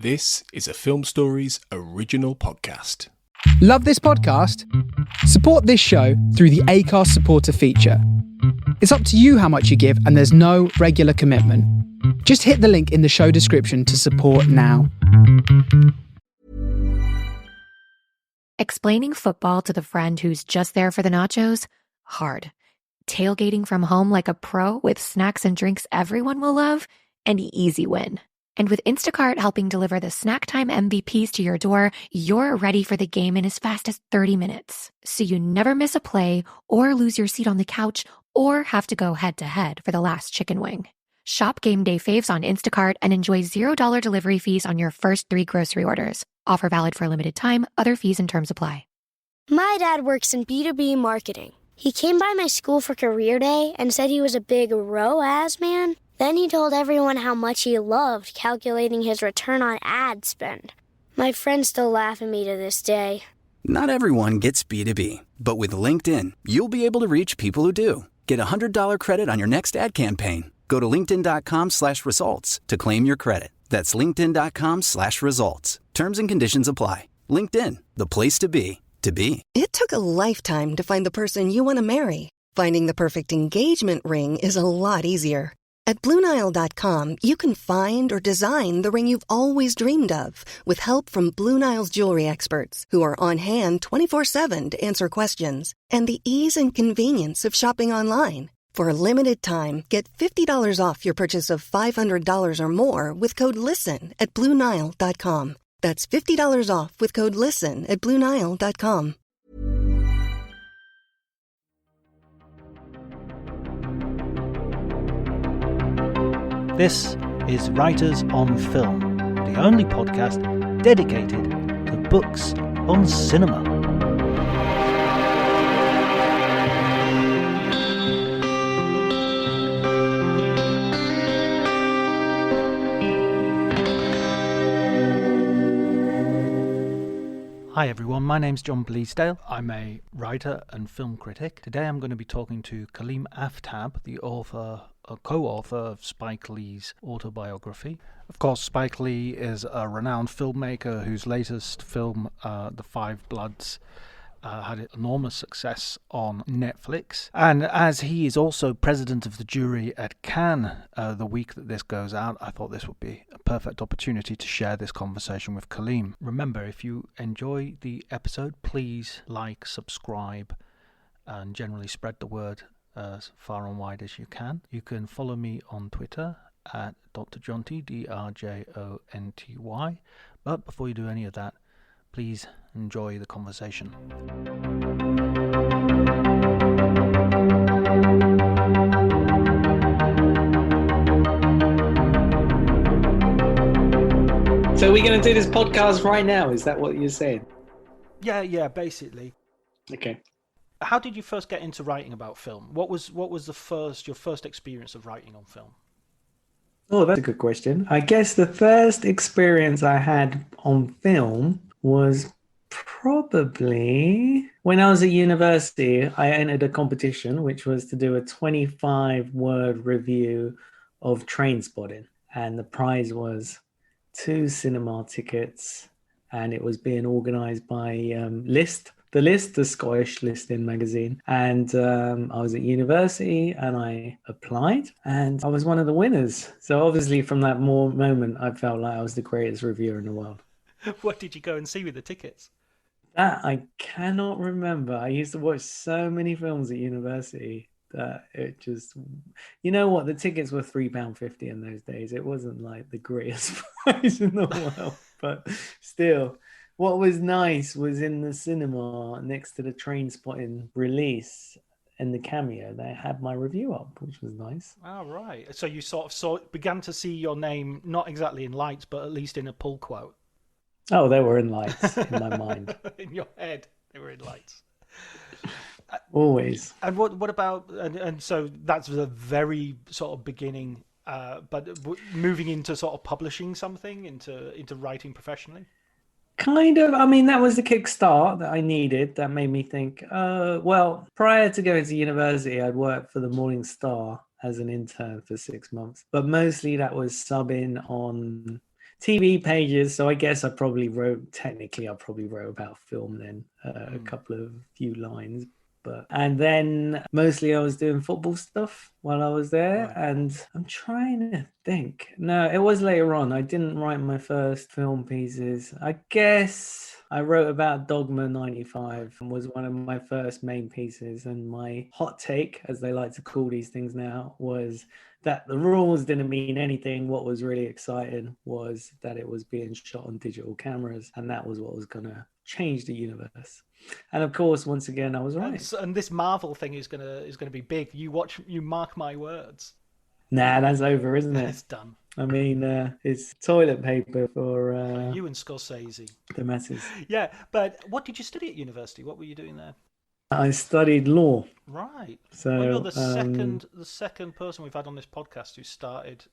This is a Film Stories original podcast. Love this podcast? Support this show through the Acast supporter feature. It's up to you how much you give, and there's no regular commitment. Just hit the link in the show description to support now. Explaining football to the friend who's just there for the nachos? Hard. Tailgating from home like a pro with snacks and drinks everyone will love? An easy win. And with Instacart helping deliver the snack time MVPs to your door, you're ready for the game in as fast as 30 minutes. So you never miss a play or lose your seat on the couch or have to go head-to-head for the last chicken wing. Shop game day faves on Instacart and enjoy $0 delivery fees on your first 3 grocery orders. Offer valid for a limited time. Other fees and terms apply. My dad works in B2B marketing. He came by my school for career day and said he was a big ROAS man. Then he told everyone how much he loved calculating his return on ad spend. My friends still laugh at me to this day. Not everyone gets B2B, but with LinkedIn, you'll be able to reach people who do. Get a $100 credit on your next ad campaign. Go to linkedin.com/results to claim your credit. That's linkedin.com/results. Terms and conditions apply. LinkedIn, the place to be, to be. It took a lifetime to find the person you want to marry. Finding the perfect engagement ring is a lot easier. At BlueNile.com, you can find or design the ring you've always dreamed of with help from Blue Nile's jewelry experts who are on hand 24/7 to answer questions, and the ease and convenience of shopping online. For a limited time, get $50 off your purchase of $500 or more with code LISTEN at BlueNile.com. That's $50 off with code LISTEN at BlueNile.com. This is Writers on Film, the only podcast dedicated to books on cinema. Hi everyone, my name's John Bleasdale. I'm a writer and film critic. Today I'm going to be talking to Kaleem Aftab, the co-author of Spike Lee's autobiography. Of course, Spike Lee is a renowned filmmaker whose latest film, The Five Bloods, had enormous success on Netflix. And as he is also president of the jury at Cannes the week that this goes out, I thought this would be a perfect opportunity to share this conversation with Kaleem. Remember, if you enjoy the episode, please like, subscribe, and generally spread the word as far and wide as you can. You can follow me on Twitter at Dr. Jonty, DRJONTY. But before you do any of that, please enjoy the conversation. So we're going to do this podcast right now, is that what you're saying? Yeah, basically. Okay. How did you first get into writing about film? What was your first experience of writing on film? Oh, that's a good question. I guess the first experience I had on film was probably when I was at university. I entered a competition which was to do a 25-word review of Trainspotting, and the prize was 2 cinema tickets, and it was being organized by the Scottish listing magazine. And I was at university and I applied and I was one of the winners. So obviously from that moment, I felt like I was the greatest reviewer in the world. What did you go and see with the tickets? That I cannot remember. I used to watch so many films at university that it just, you know what, the tickets were £3.50 in those days. It wasn't like the greatest price in the world, but still. What was nice was in the cinema next to the Trainspotting release in the cameo, they had my review up, which was nice. Oh, right. So you sort of began to see your name, not exactly in lights, but at least in a pull quote. Oh, they were in lights in my mind. In your head, they were in lights. Always. And what about, and so that's the very sort of beginning, but moving into sort of publishing something, into writing professionally? Kind of. I mean, that was the kickstart that I needed. That made me think, well, prior to going to university, I'd worked for the Morning Star as an intern for 6 months. But mostly that was subbing on TV pages. So I guess I probably wrote, technically, I probably wrote about film then, a couple of few lines. And then mostly I was doing football stuff while I was there. Right. And I'm trying to think. No, it was later on. I didn't write my first film pieces. I guess I wrote about Dogma 95 and was one of my first main pieces. And my hot take, as they like to call these things now, was that the rules didn't mean anything. What was really exciting was that it was being shot on digital cameras, and that was what was going to change the universe. And of course, once again, I was right. And this Marvel thing is gonna be big. You mark my words. Nah, that's over, isn't it? It's done. I mean, it's toilet paper for You and Scorsese. the masses. Yeah, but what did you study at university? What were you doing there? I studied law. Right. So well, you're the second person we've had on this podcast who started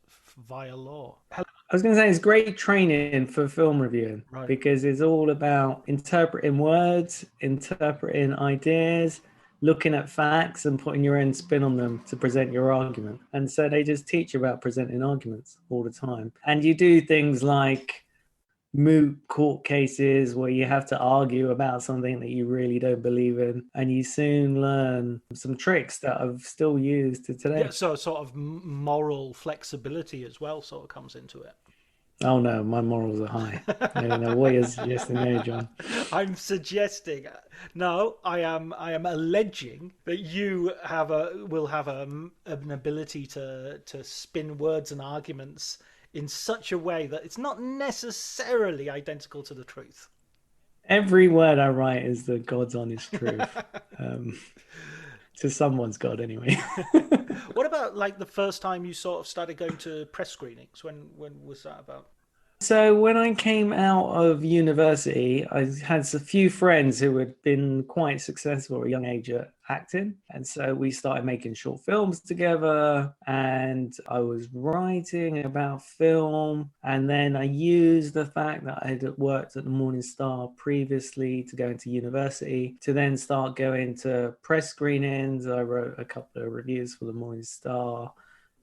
via law. I was going to say it's great training for film reviewing, Right. because it's all about interpreting words, interpreting ideas, looking at facts and putting your own spin on them to present your argument. And so they just teach you about presenting arguments all the time. And you do things like moot court cases where you have to argue about something that you really don't believe in, and you soon learn some tricks that I've still used to today. Yeah, so sort of moral flexibility as well sort of comes into it. Oh no, my morals are high. I don't know what you're suggesting there, John. I'm suggesting, no, I am alleging that you will have an ability to spin words and arguments in such a way that it's not necessarily identical to the truth. Every word I write is the God's honest truth. To someone's God, anyway. What about like the first time you sort of started going to press screenings? When was that about? So when I came out of university, I had a few friends who had been quite successful at a young age at acting. And so we started making short films together, and I was writing about film. And then I used the fact that I had worked at the Morning Star previously to go into university to then start going to press screenings. I wrote a couple of reviews for the Morning Star,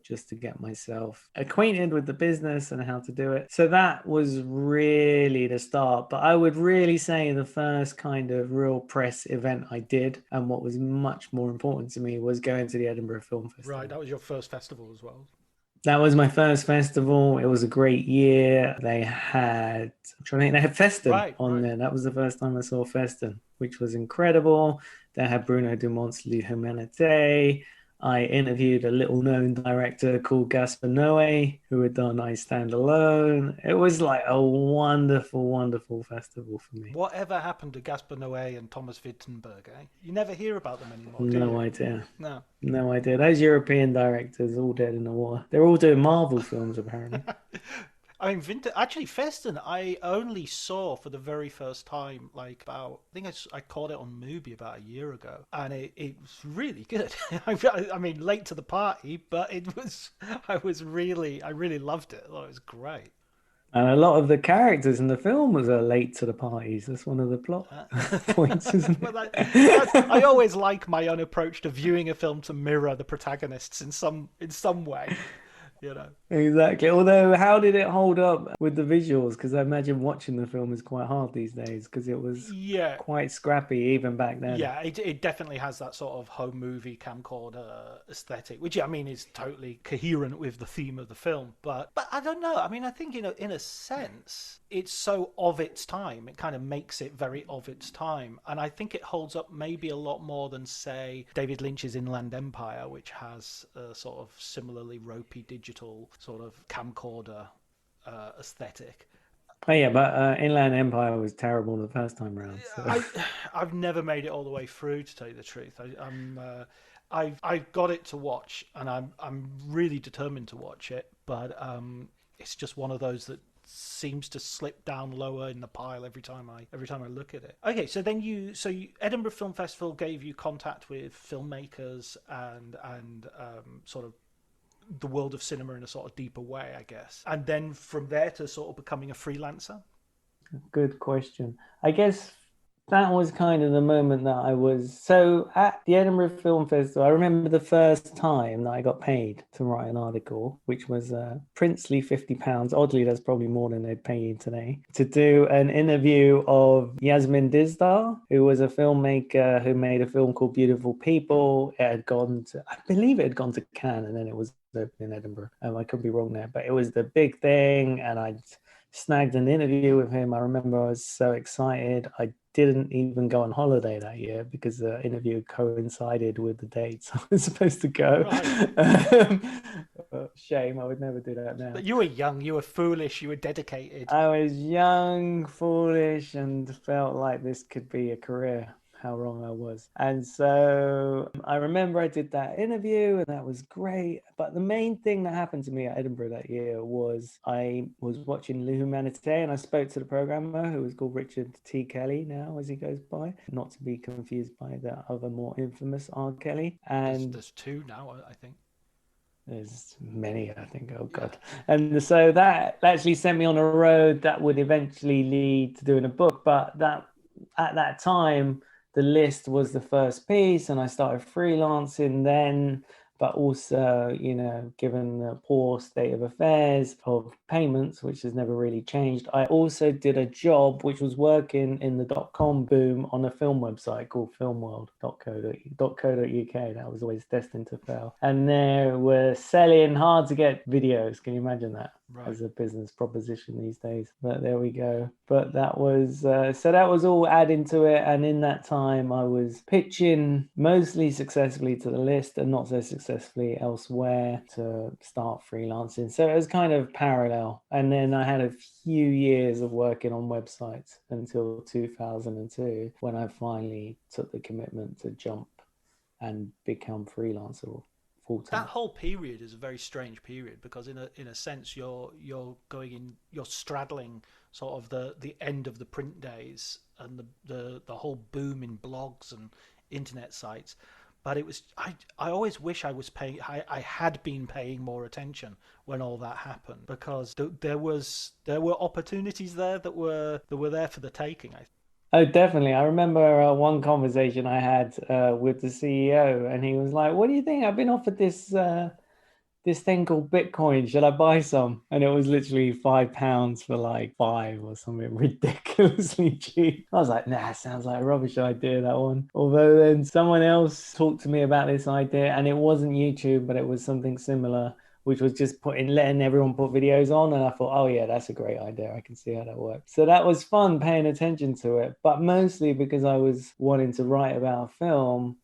just to get myself acquainted with the business and how to do it. So that was really the start. But I would really say the first kind of real press event I did, and what was much more important to me, was going to the Edinburgh Film Festival. Right, that was your first festival as well. That was my first festival. It was a great year. They had, I'm trying to think, they had Feston on there. That was the first time I saw Feston, which was incredible. They had Bruno Dumont's L'Humanité. I interviewed a little-known director called Gaspar Noé, who had done I Stand Alone. It was like a wonderful, wonderful festival for me. Whatever happened to Gaspar Noé and Thomas Wittenberg, eh? You never hear about them anymore, No idea. No idea. Those European directors, all dead in the war. They're all doing Marvel films, apparently. I mean, actually, Feston, I only saw for the very first time, like about, I think I caught it on Mubi about a year ago, and it was really good. I mean, late to the party, but I really loved it. I thought it was great. And a lot of the characters in the film was late to the parties. That's one of the plot points, isn't it? I always like my own approach to viewing a film to mirror the protagonists in some way. You know. Exactly. Although, how did it hold up with the visuals? Because I imagine watching the film is quite hard these days, because it was quite scrappy even back then. Yeah, it definitely has that sort of home movie camcorder aesthetic, which I mean is totally coherent with the theme of the film. But I don't know. I mean, I think in a sense it's so of its time. It kind of makes it very of its time, and I think it holds up maybe a lot more than, say, David Lynch's Inland Empire, which has a sort of similarly ropey digital sort of camcorder aesthetic. Oh yeah, but Inland Empire was terrible the first time around. So. I've never made it all the way through, to tell you the truth. I've got it to watch, and I'm really determined to watch it, but it's just one of those that seems to slip down lower in the pile every time I look at it. Okay, so then Edinburgh Film Festival gave you contact with filmmakers and sort of the world of cinema in a sort of deeper way, I guess. And then from there to sort of becoming a freelancer? Good question. I guess that was kind of the moment that I was so at the Edinburgh Film Festival. I remember the first time that I got paid to write an article, which was a princely £50. Oddly, that's probably more than they'd pay you today, to do an interview of Yasmin Dizdar, who was a filmmaker who made a film called Beautiful People. It had gone to, I believe it had gone to Cannes, and then it was open in Edinburgh. I could be wrong there, but it was the big thing, and I snagged an interview with him. I remember I was so excited. I didn't even go on holiday that year because the interview coincided with the dates I was supposed to go. Right. Shame, I would never do that now. But you were young, you were foolish, you were dedicated. I was young, foolish, and felt like this could be a career. How wrong I was. And so I remember I did that interview and that was great. But the main thing that happened to me at Edinburgh that year was I was watching Le Humanité and I spoke to the programmer, who was called Richard T. Kelly now, as he goes by, not to be confused by the other more infamous R. Kelly. And there's two now, I think. There's many, I think. Oh, God. And so that actually sent me on a road that would eventually lead to doing a book. But that at that time, the list was the first piece, and I started freelancing then. But also, given the poor state of affairs of payments, which has never really changed, I also did a job which was working in the .com boom on a film website called filmworld.co.uk. That was always destined to fail. And they were selling hard to get videos. Can you imagine that? Right. As a business proposition these days? But there we go. But that was, so that was all adding to it. And in that time, I was pitching mostly successfully to the list and not so successfully elsewhere to start freelancing. So it was kind of parallel. And then I had a few years of working on websites until 2002, when I finally took the commitment to jump and become freelancer full-time. That whole period is a very strange period because in a sense you're straddling sort of the end of the print days and the whole boom in blogs and internet sites. But it was I always wish I had been paying more attention when all that happened, because there were opportunities there that were there for the taking, I think. Oh, definitely. I remember one conversation I had with the CEO, and he was like, "What do you think? I've been offered this thing called Bitcoin. Should I buy some?" And it was literally £5 for like 5 or something ridiculously cheap. I was like, "Nah, sounds like a rubbish idea, that one." Although then someone else talked to me about this idea, and it wasn't YouTube, but it was something similar, which was just letting everyone put videos on. And I thought, oh yeah, that's a great idea. I can see how that works. So that was fun paying attention to it, but mostly because I was wanting to write about film.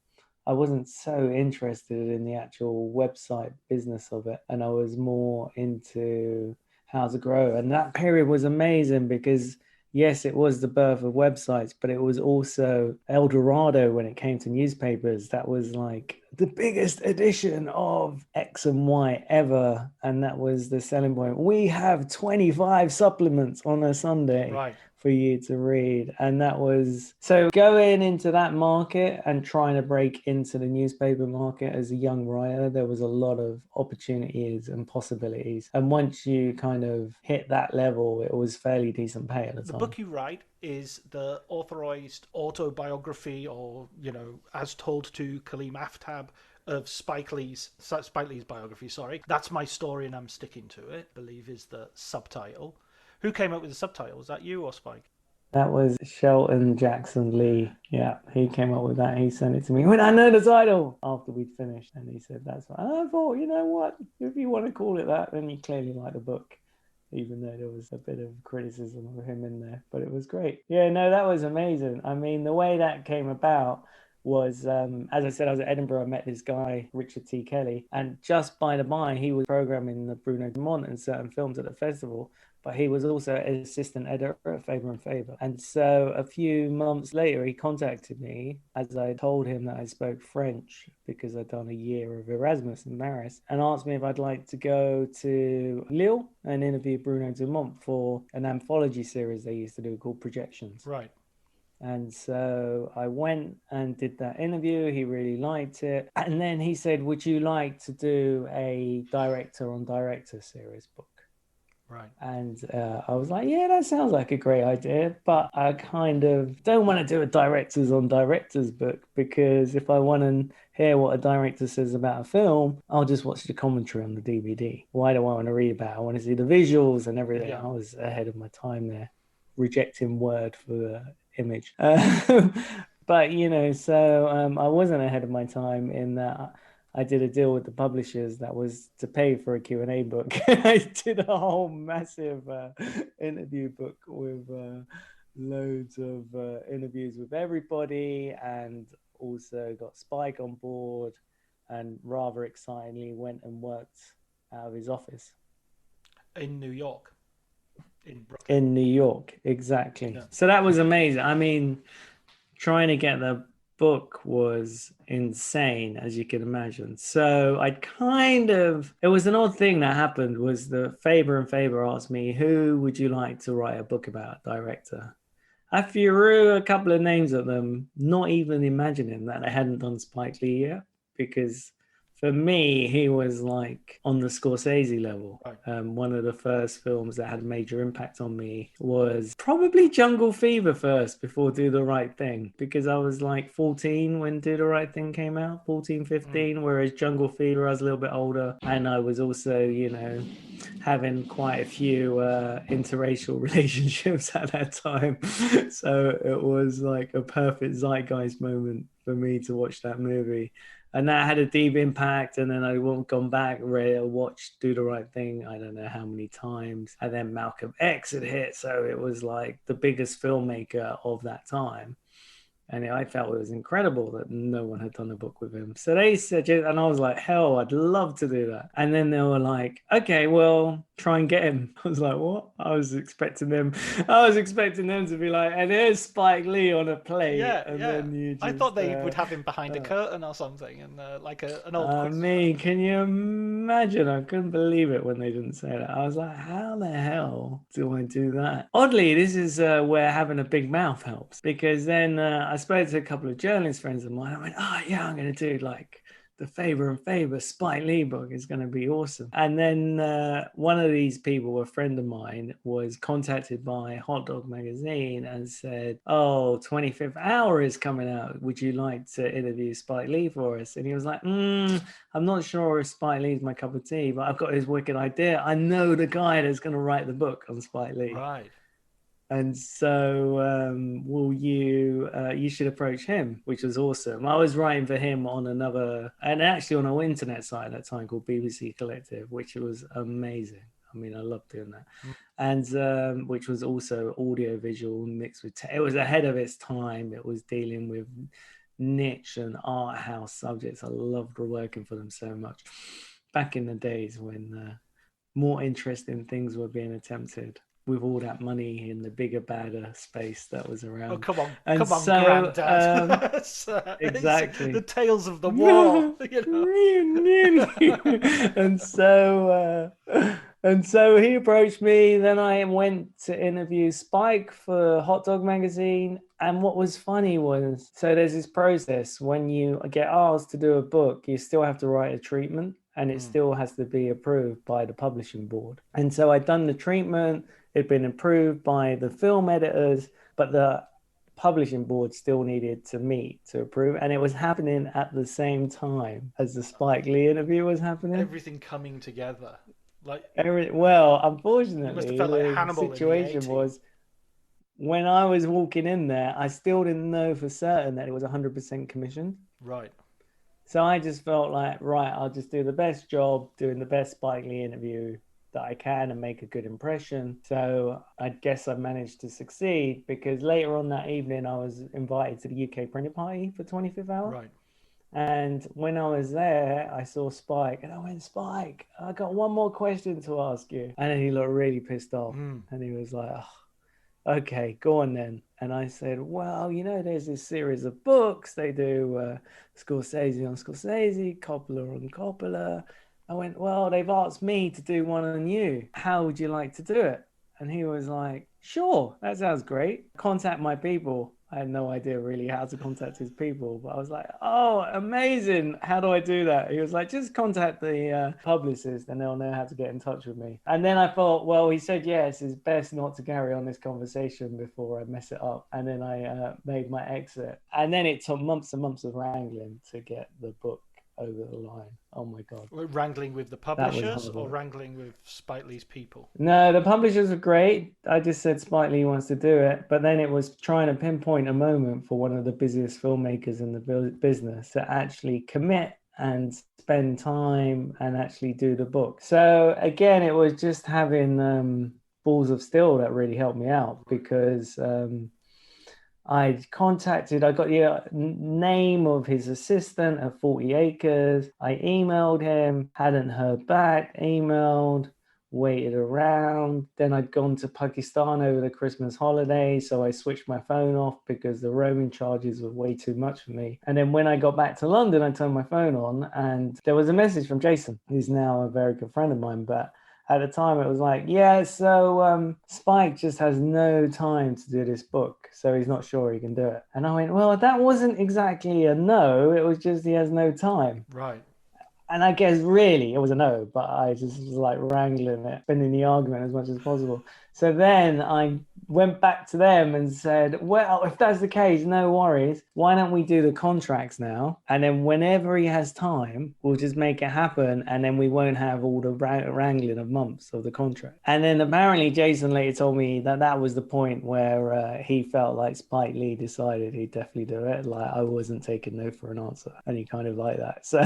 I wasn't so interested in the actual website business of it. And I was more into how to grow. And that period was amazing because yes, it was the birth of websites, but it was also El Dorado when it came to newspapers. That was like the biggest edition of X and Y ever. And that was the selling point. We have 25 supplements on a Sunday. Right. For you to read. And that was, so going into that market and trying to break into the newspaper market as a young writer, there was a lot of opportunities and possibilities. And once you kind of hit that level, it was fairly decent pay at the time. The book you write is the authorized autobiography, or, as told to Kaleem Aftab, of Spike Lee's biography, sorry. That's my story and I'm sticking to it, I believe is the subtitle. Who came up with the subtitle? Was that you or Spike? That was Shelton Jackson Lee. Yeah, he came up with that. He sent it to me when I know the title after we'd finished. And he said, that's what I thought, you know what? If you want to call it that, then you clearly like the book, even though there was a bit of criticism of him in there. But it was great. Yeah, no, that was amazing. I mean, the way that came about was, as I said, I was at Edinburgh. I met this guy, Richard T. Kelly. And just by the by, he was programming the Bruno Dumont and certain films at the festival. But he was also an assistant editor at Faber and Faber. And so a few months later, he contacted me as I told him that I spoke French because I'd done a year of Erasmus in Paris, and asked me if I'd like to go to Lille and interview Bruno Dumont for an anthology series they used to do called Projections. Right. And so I went and did that interview. He really liked it. And then he said, would you like to do a director on director series book? Right. And I was like, yeah, that sounds like a great idea, but I kind of don't want to do a directors on directors book, because if I want to hear what a director says about a film, I'll just watch the commentary on the DVD. Why do I want to read about it? I want to see the visuals and everything. Yeah. I was ahead of my time there, rejecting word for image. But, so I wasn't ahead of my time in that I did a deal with the publishers that was to pay for a Q&A book. I did a whole massive interview book with loads of interviews with everybody, and also got Spike on board, and rather excitingly went and worked out of his office. In New York. In Brooklyn. In New York, exactly. Yeah. So that was amazing. I mean, trying to get the book was insane, as you can imagine. So it was an odd thing that happened, was the Faber and Faber asked me, who would you like to write a book about, director? I threw a couple of names at them, not even imagining that they hadn't done Spike Lee yet, because for me, he was like on the Scorsese level. Right. One of the first films that had a major impact on me was probably Jungle Fever first, before Do the Right Thing, because I was like 14 when Do the Right Thing came out, 14, 15, whereas Jungle Fever, I was a little bit older. And I was also, having quite a few interracial relationships at that time. So it was like a perfect zeitgeist moment for me to watch that movie. And that had a deep impact. And then I gone back, watched Do the Right Thing, I don't know how many times. And then Malcolm X had hit. So it was like the biggest filmmaker of that time. And I felt it was incredible that no one had done a book with him. So they said, and I was like, hell, I'd love to do that. And then they were like, okay, well, try and get him. I was like, what? I was expecting them to be like, and there's Spike Lee on a plate. Yeah, and yeah. Then you just, I thought they would have him behind a curtain or something, and like an old quiz. me, can you imagine? I couldn't believe it when they didn't say that. I was like, how the hell do I do that? Oddly, this is where having a big mouth helps, because then I spoke to a couple of journalist friends of mine. I went, oh yeah, I'm going to do like the Faber and Faber Spike Lee book is going to be awesome. And then one of these people, a friend of mine, was contacted by Hot Dog Magazine and said, oh, 25th Hour is coming out. Would you like to interview Spike Lee for us? And he was like, I'm not sure if Spike Lee is my cup of tea, but I've got this wicked idea. I know the guy that's going to write the book on Spike Lee. Right. And so you should approach him, which was awesome. I was writing for him on on an internet site at that time called BBC Collective, which was amazing. I mean, I loved doing that. And which was also audio visual mixed with, it was ahead of its time. It was dealing with niche and art house subjects. I loved working for them so much. Back in the days when more interesting things were being attempted, with all that money in the bigger, badder space that was around. Oh, come on, So, Grandad. exactly. The tales of the war. And so he approached me. Then I went to interview Spike for Hot Dog Magazine. And what was funny was, so there's this process when you get asked to do a book, you still have to write a treatment, and it still has to be approved by the publishing board. And so I'd done the treatment. It'd been approved by the film editors, but the publishing board still needed to meet to approve. And it was happening at the same time as the Spike Lee interview was happening. Everything coming together. Unfortunately, like the situation was, when I was walking in there, I still didn't know for certain that it was 100% commissioned. Right. So I just felt like, right, I'll just do the best job doing the best Spike Lee interview that I can and make a good impression. So I guess I managed to succeed, because later on that evening I was invited to the UK printing party for 25th Hour. Right. And when I was there, I saw Spike and I went, Spike, I got one more question to ask you. And then he looked really pissed off and he was like, oh, okay, go on then. And I said, well, there's this series of books. They do Scorsese on Scorsese, Coppola on Coppola. I went, well, they've asked me to do one on you. How would you like to do it? And he was like, sure, that sounds great. Contact my people. I had no idea really how to contact his people, but I was like, oh, amazing. How do I do that? He was like, just contact the publicist and they'll know how to get in touch with me. And then I thought, well, he said, yes, it's best not to carry on this conversation before I mess it up. And then I made my exit. And then it took months and months of wrangling to get the book over the line. Oh my God. Wrangling with the publishers or wrangling with Spike Lee's people? No, the publishers were great. I just said Spike Lee wants to do it. But then it was trying to pinpoint a moment for one of the busiest filmmakers in the business to actually commit and spend time and actually do the book. So again, it was just having balls of steel that really helped me out, because I got the name of his assistant at 40 Acres. I emailed him, hadn't heard back, emailed, waited around. Then I'd gone to Pakistan over the Christmas holiday, so I switched my phone off because the roaming charges were way too much for me. And then when I got back to London, I turned my phone on and there was a message from Jason, who's now a very good friend of mine, but at the time it was like, yeah, so Spike just has no time to do this book, so he's not sure he can do it. And I went, well, that wasn't exactly a no, it was just he has no time. Right. And I guess really it was a no, but I just was like wrangling it, spending the argument as much as possible. So then I went back to them and said, well, if that's the case, no worries. Why don't we do the contracts now? And then whenever he has time, we'll just make it happen. And then we won't have all the wrangling of months of the contract. And then apparently Jason later told me that that was the point where he felt like Spike Lee decided he'd definitely do it. Like I wasn't taking no for an answer. And he kind of like that. So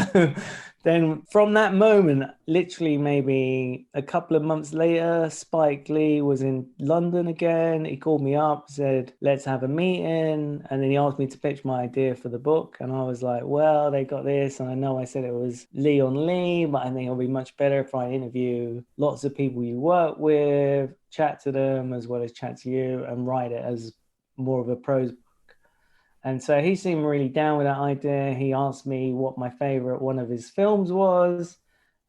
then from that moment, literally maybe a couple of months later, Spike Lee was in London again. He called me up, said, let's have a meeting. And then he asked me to pitch my idea for the book. And I was like, well, they got this. And I know I said it was Lee on Lee, but I think it'll be much better if I interview lots of people you work with, chat to them as well as chat to you, and write it as more of a prose book. And so he seemed really down with that idea. He asked me what my favorite one of his films was.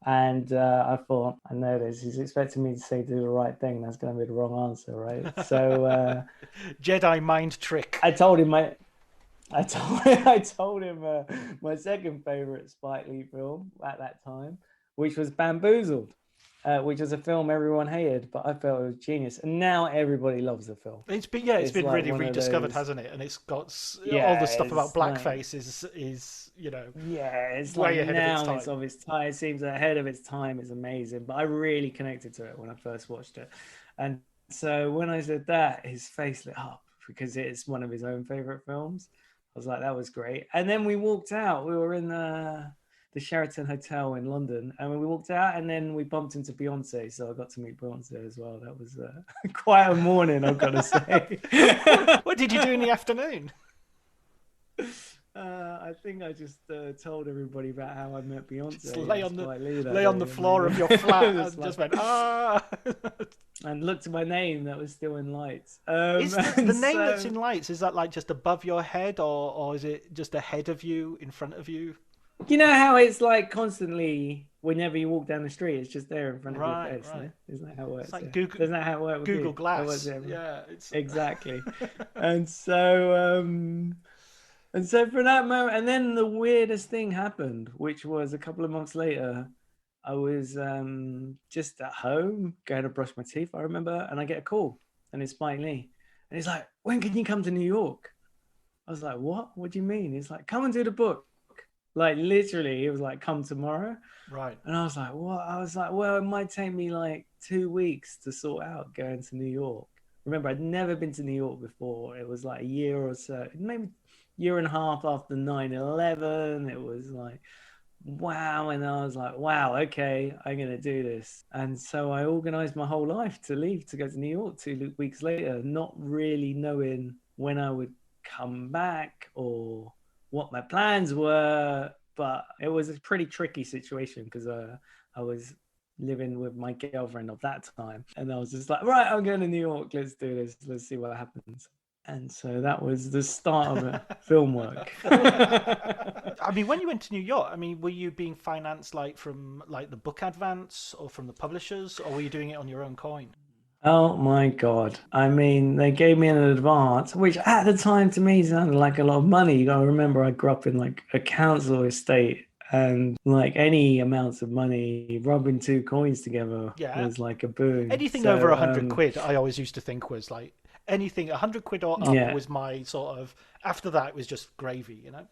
And I thought, I know this. He's expecting me to say do the right thing. That's going to be the wrong answer, right? So Jedi mind trick. I told him my second favorite Spike Lee film at that time, which was Bamboozled, which was a film everyone hated, but I felt it was genius. And now everybody loves the film. It's been like really rediscovered, hasn't it? And it's got all the stuff about blackface is it's way like ahead now of its time. it's of its time. It seems ahead of its time. It's amazing. But I really connected to it when I first watched it. And so when I said that, his face lit up because it's one of his own favorite films. I was like, that was great. And then we walked out. We were in the Sheraton Hotel in London, and when we walked out, and then we bumped into Beyonce, so I got to meet Beyonce as well. That was quite a morning, I've got to say. What did you do in the afternoon? I think I just told everybody about how I met Beyonce. Just lay on the floor of your flat and just went, and looked at my name that was still in lights. Is the name that's in lights, is that like just above your head, or is it just ahead of you, in front of you? You know how it's like constantly, whenever you walk down the street, it's just there in front of your face. Right. No? Isn't that how it works? It's like Google, isn't that how it works with Google you? Glass. Yeah, exactly. And so for that moment, and then the weirdest thing happened, which was a couple of months later. I was just at home going to brush my teeth, I remember, and I get a call, and it's Spike Lee, and he's like, "When can you come to New York?" I was like, "What? What do you mean?" He's like, "Come and do the book." Like literally, he was like, "Come tomorrow." Right. And I was like, "What?" I was like, "Well, it might take me like 2 weeks to sort out going to New York." Remember, I'd never been to New York before. It was like a year or so, maybe year and a half after 9/11. It was like, wow. And I was like, wow, okay, I'm going to do this. And so I organized my whole life to leave, to go to New York 2 weeks later, not really knowing when I would come back or what my plans were. But it was a pretty tricky situation because I was living with my girlfriend of that time. And I was just like, right, I'm going to New York. Let's do this. Let's see what happens. And so that was the start of film work. I mean, when you went to New York, I mean, were you being financed like from like the book advance or from the publishers, or were you doing it on your own coin? Oh my God. I mean, they gave me an advance, which at the time to me sounded like a lot of money. You gotta remember I grew up in like a council estate and like any amounts of money, rubbing two coins together Yeah. was like a boon. Anything over 100 quid, I always used to think was like anything 100 quid or up Yeah. was my sort of. After that, it was just gravy, you know.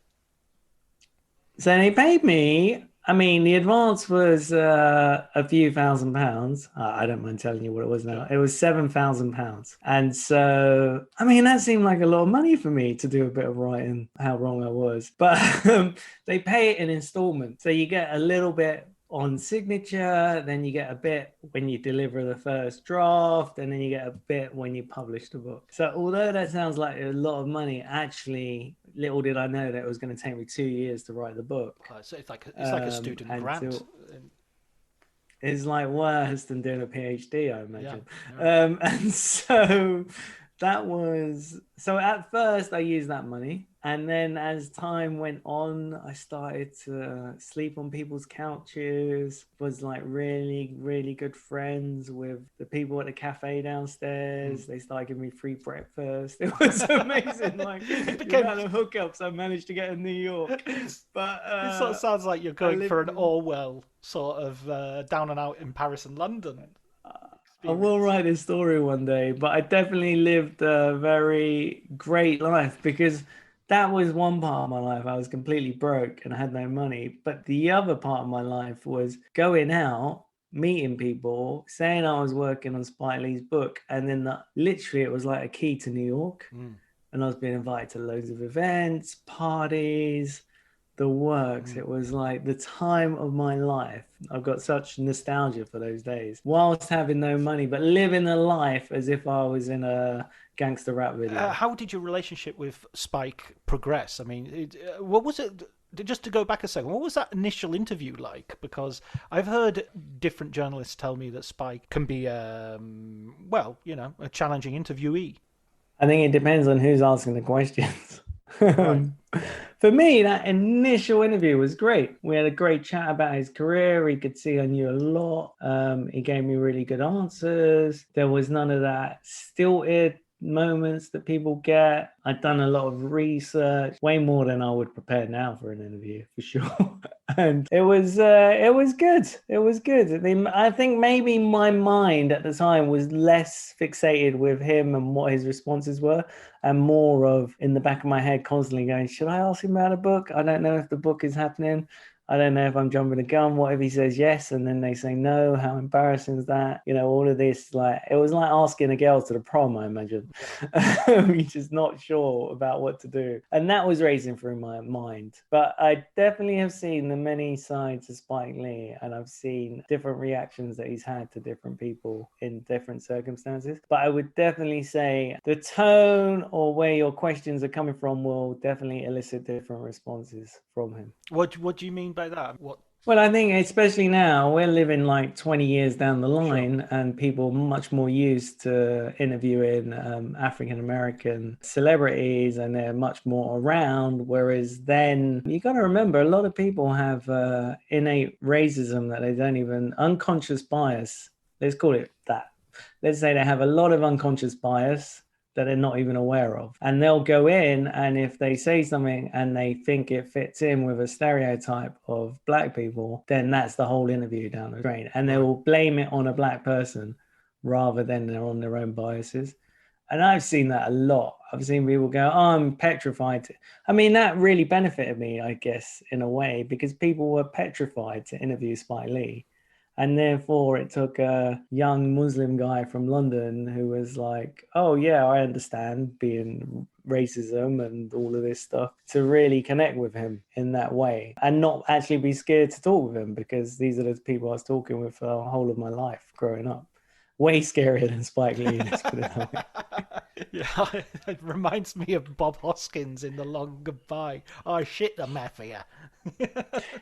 So they paid me. I mean, the advance was a few £1,000s. I don't mind telling you what it was now. Sure. It was £7,000. And so, I mean, that seemed like a lot of money for me to do a bit of writing, how wrong I was. But they pay it in installments. So you get a little bit on signature, then you get a bit when you deliver the first draft, and then you get a bit when you publish the book. So although that sounds like a lot of money, actually, little did I know that it was going to take me 2 years to write the book. So it's like a student grant. It's like worse than doing a PhD, I imagine. Yeah. And so that was so at first I used that money, and then as time went on, I started to sleep on people's couches, was like really, really good friends with the people at the cafe downstairs. They started giving me free breakfast. It was amazing. Like the amount of hookups I managed to get in New York. But It sort of sounds like you're going for an Orwell sort of down and out in Paris and London. I will write this story one day, but I definitely lived a very great life because that was one part of my life. I was completely broke and I had no money. But the other part of my life was going out, meeting people, saying I was working on Spike Lee's book. And then literally it was like a key to New York. And I was being invited to loads of events, parties, the works. It was like the time of my life. I've got such nostalgia for those days whilst having no money, but living a life as if I was in a gangster rap video. How did your relationship with Spike progress? I mean, what was it? Just to go back a second, what was that initial interview like? Because I've heard different journalists tell me that Spike can be, well, a challenging interviewee. I think it depends on who's asking the questions. Right. For me, that initial interview was great. We had a great chat about his career. He could see I knew a lot. He gave me really good answers. There was none of that stilted moments that people get. I'd done a lot of research, way more than I would prepare now for an interview, for sure. And it was good. It was good. I think maybe my mind at the time was less fixated with him and what his responses were, and more of in the back of my head constantly going, should I ask him about a book? I don't know if the book is happening. I don't know if I'm jumping the gun. What if he says yes and then they say no? How embarrassing is that? All of this, like, it was like asking a girl to the prom, I imagine. You're just not sure about what to do. And that was racing through my mind. But I definitely have seen the many sides of Spike Lee, and I've seen different reactions that he's had to different people in different circumstances. But I would definitely say the tone or where your questions are coming from will definitely elicit different responses from him. What do you mean by that? What? Well, I think especially now we're living like 20 years down the line, Sure. and people are much more used to interviewing African American celebrities, and they're much more around. Whereas then you got to remember, a lot of people have innate racism that they don't even unconscious bias. Let's call it that. Let's say they have a lot of unconscious bias that they're not even aware of. And they'll go in, and if they say something and they think it fits in with a stereotype of Black people, then that's the whole interview down the drain. And they will blame it on a Black person rather than they're on their own biases. And I've seen that a lot. I've seen people go, oh, I'm petrified. I mean, that really benefited me, I guess, in a way, because people were petrified to interview Spike Lee. And therefore, it took a young Muslim guy from London who was like, oh, yeah, I understand being racism and all of this stuff, to really connect with him in that way and not actually be scared to talk with him, because these are the people I was talking with for the whole of my life growing up. Way scarier than Spike Lee. Yeah, it reminds me of Bob Hoskins in The Long Goodbye. Oh, shit, the mafia.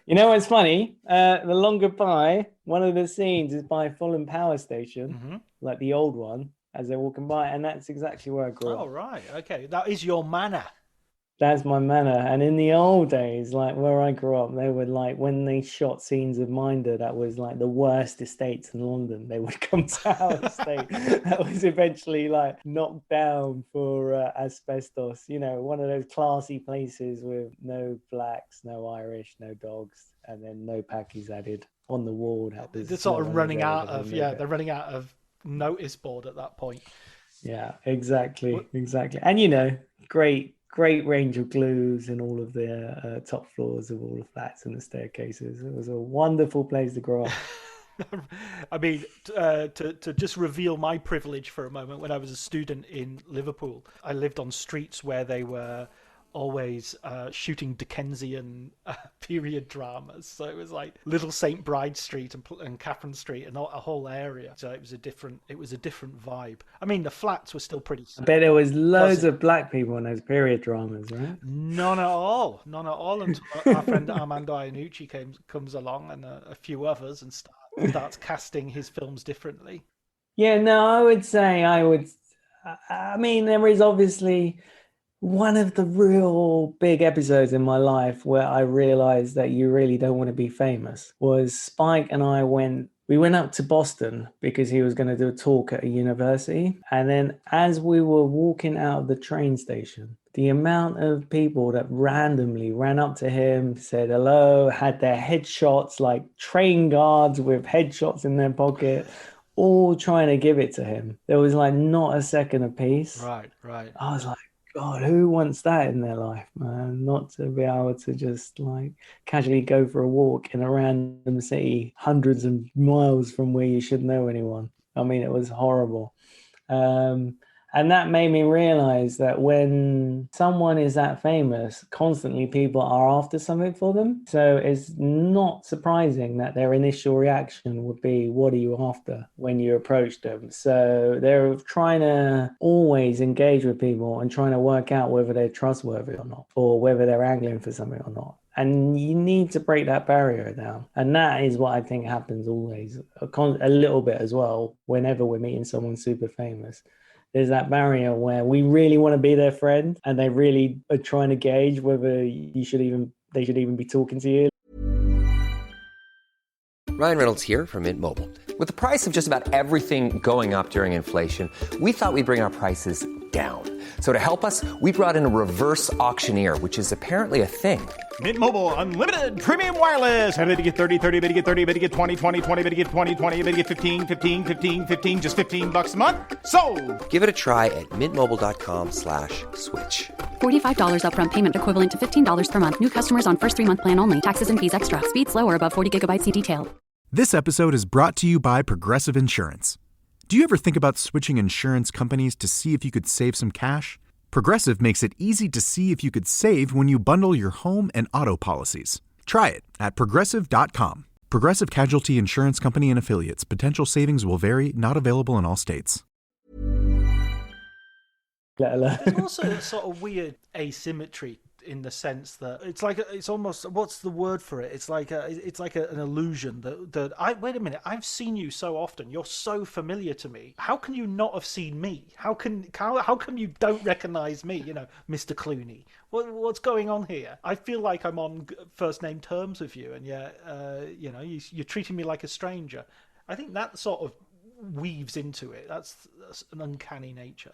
You know what's funny? The Long Goodbye, one of the scenes is by Fulham Power Station, like the old one, as they're walking by, and that's exactly where I grew up. Oh, right. Okay. That is your manor. That's my manner. And in the old days, like where I grew up, they would like when they shot scenes of Minder, that was like the worst estates in London. They would come to our estate that was eventually like knocked down for asbestos. You know, one of those classy places with no blacks, no Irish, no dogs, and then no packies added on the wall. They're sort of running out of they're running out of notice board at that point. Yeah, exactly. And you know, great range of glues in all of the top floors of all the flats and the staircases. It was a wonderful place to grow up. I mean, to just reveal my privilege for a moment, when I was a student in Liverpool, I lived on streets where they were always shooting Dickensian period dramas. So it was like Little St. Bride Street and Catherine Street and a whole area. So it was a different vibe. I mean, the flats were still pretty. I bet there was loads of black people in those period dramas, right? None at all. Until our friend Armando Iannucci comes along and a few others and starts casting his films differently. Yeah, no, I mean, there is obviously one of the real big episodes in my life where I realized that you really don't want to be famous was Spike and I went up to Boston because he was going to do a talk at a university. And then as we were walking out of the train station, the amount of people that randomly ran up to him, said hello, had their headshots, like train guards with headshots in their pocket, all trying to give it to him. There was like not a second of peace. Right. I was like, God, who wants that in their life, man? Not to be able to just like casually go for a walk in a random city, hundreds of miles from where you should know anyone. I mean, it was horrible. And that made me realize that when someone is that famous, constantly people are after something for them. So it's not surprising that their initial reaction would be, what are you after when you approach them? So they're trying to always engage with people and trying to work out whether they're trustworthy or not, or whether they're angling for something or not. And you need to break that barrier down. And that is what I think happens always, a little bit as well, whenever we're meeting someone super famous. There's that barrier where we really want to be their friend and they really are trying to gauge whether they should even be talking to you. Ryan Reynolds here from Mint Mobile. With the price of just about everything going up during inflation, we thought we'd bring our prices down. So to help us, we brought in a reverse auctioneer, which is apparently a thing. Mint Mobile Unlimited Premium Wireless. How to get 30, 30, bit to get 30, bit to get 20, 20, 20, bit to get 20, 20, bit to get 15, 15, 15, 15, just $15 a month? Sold! Give it a try at mintmobile.com/switch. $45 upfront payment equivalent to $15 per month. New customers on first 3-month plan only. Taxes and fees extra. Speed slower above 40 gigabytes. See detail. This episode is brought to you by Progressive Insurance. Do you ever think about switching insurance companies to see if you could save some cash? Progressive makes it easy to see if you could save when you bundle your home and auto policies. Try it at Progressive.com. Progressive Casualty Insurance Company and Affiliates. Potential savings will vary. Not available in all states. There's also a sort of weird asymmetry in the sense that it's almost, what's the word for it? It's like an illusion that wait a minute, I've seen you so often, you're so familiar to me. How can you not have seen me? How come you don't recognize me? You know, Mr. Clooney. What's going on here? I feel like I'm on first name terms with you, and yet you're treating me like a stranger. I think that sort of weaves into it. That's an uncanny nature.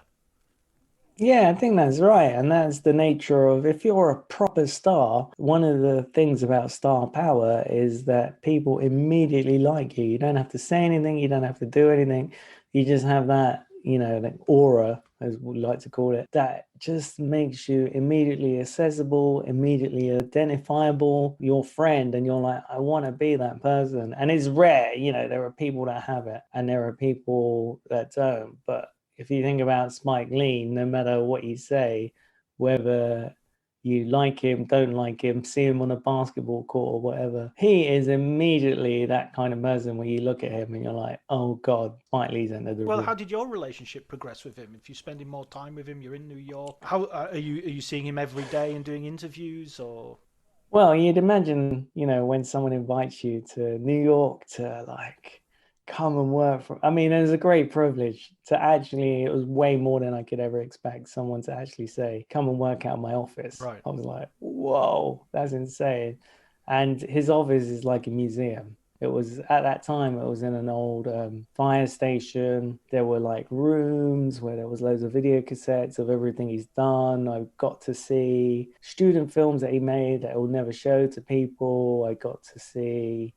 Yeah, I think that's right. And that's the nature of, if you're a proper star, one of the things about star power is that people immediately like you. You don't have to say anything. You don't have to do anything. You just have that, like aura, as we like to call it, that just makes you immediately accessible, immediately identifiable, your friend. And you're like, I want to be that person. And it's rare, there are people that have it and there are people that don't. But if you think about Spike Lee, no matter what you say, whether you like him, don't like him, see him on a basketball court or whatever, he is immediately that kind of person where you look at him and you're like, oh God, Spike Lee's entered the room. Well, how did your relationship progress with him? If you're spending more time with him, you're in New York. How are you seeing him every day and doing interviews, or? Well, you'd imagine, when someone invites you to New York to come and work for, I mean, it was a great privilege to actually, it was way more than I could ever expect someone to actually say, come and work out of my office. Right. I was like, whoa, that's insane. And his office is like a museum. It was at that time, it was in an old fire station. There were like rooms where there was loads of video cassettes of everything he's done. I got to see student films that he made that he'll never show to people. I got to see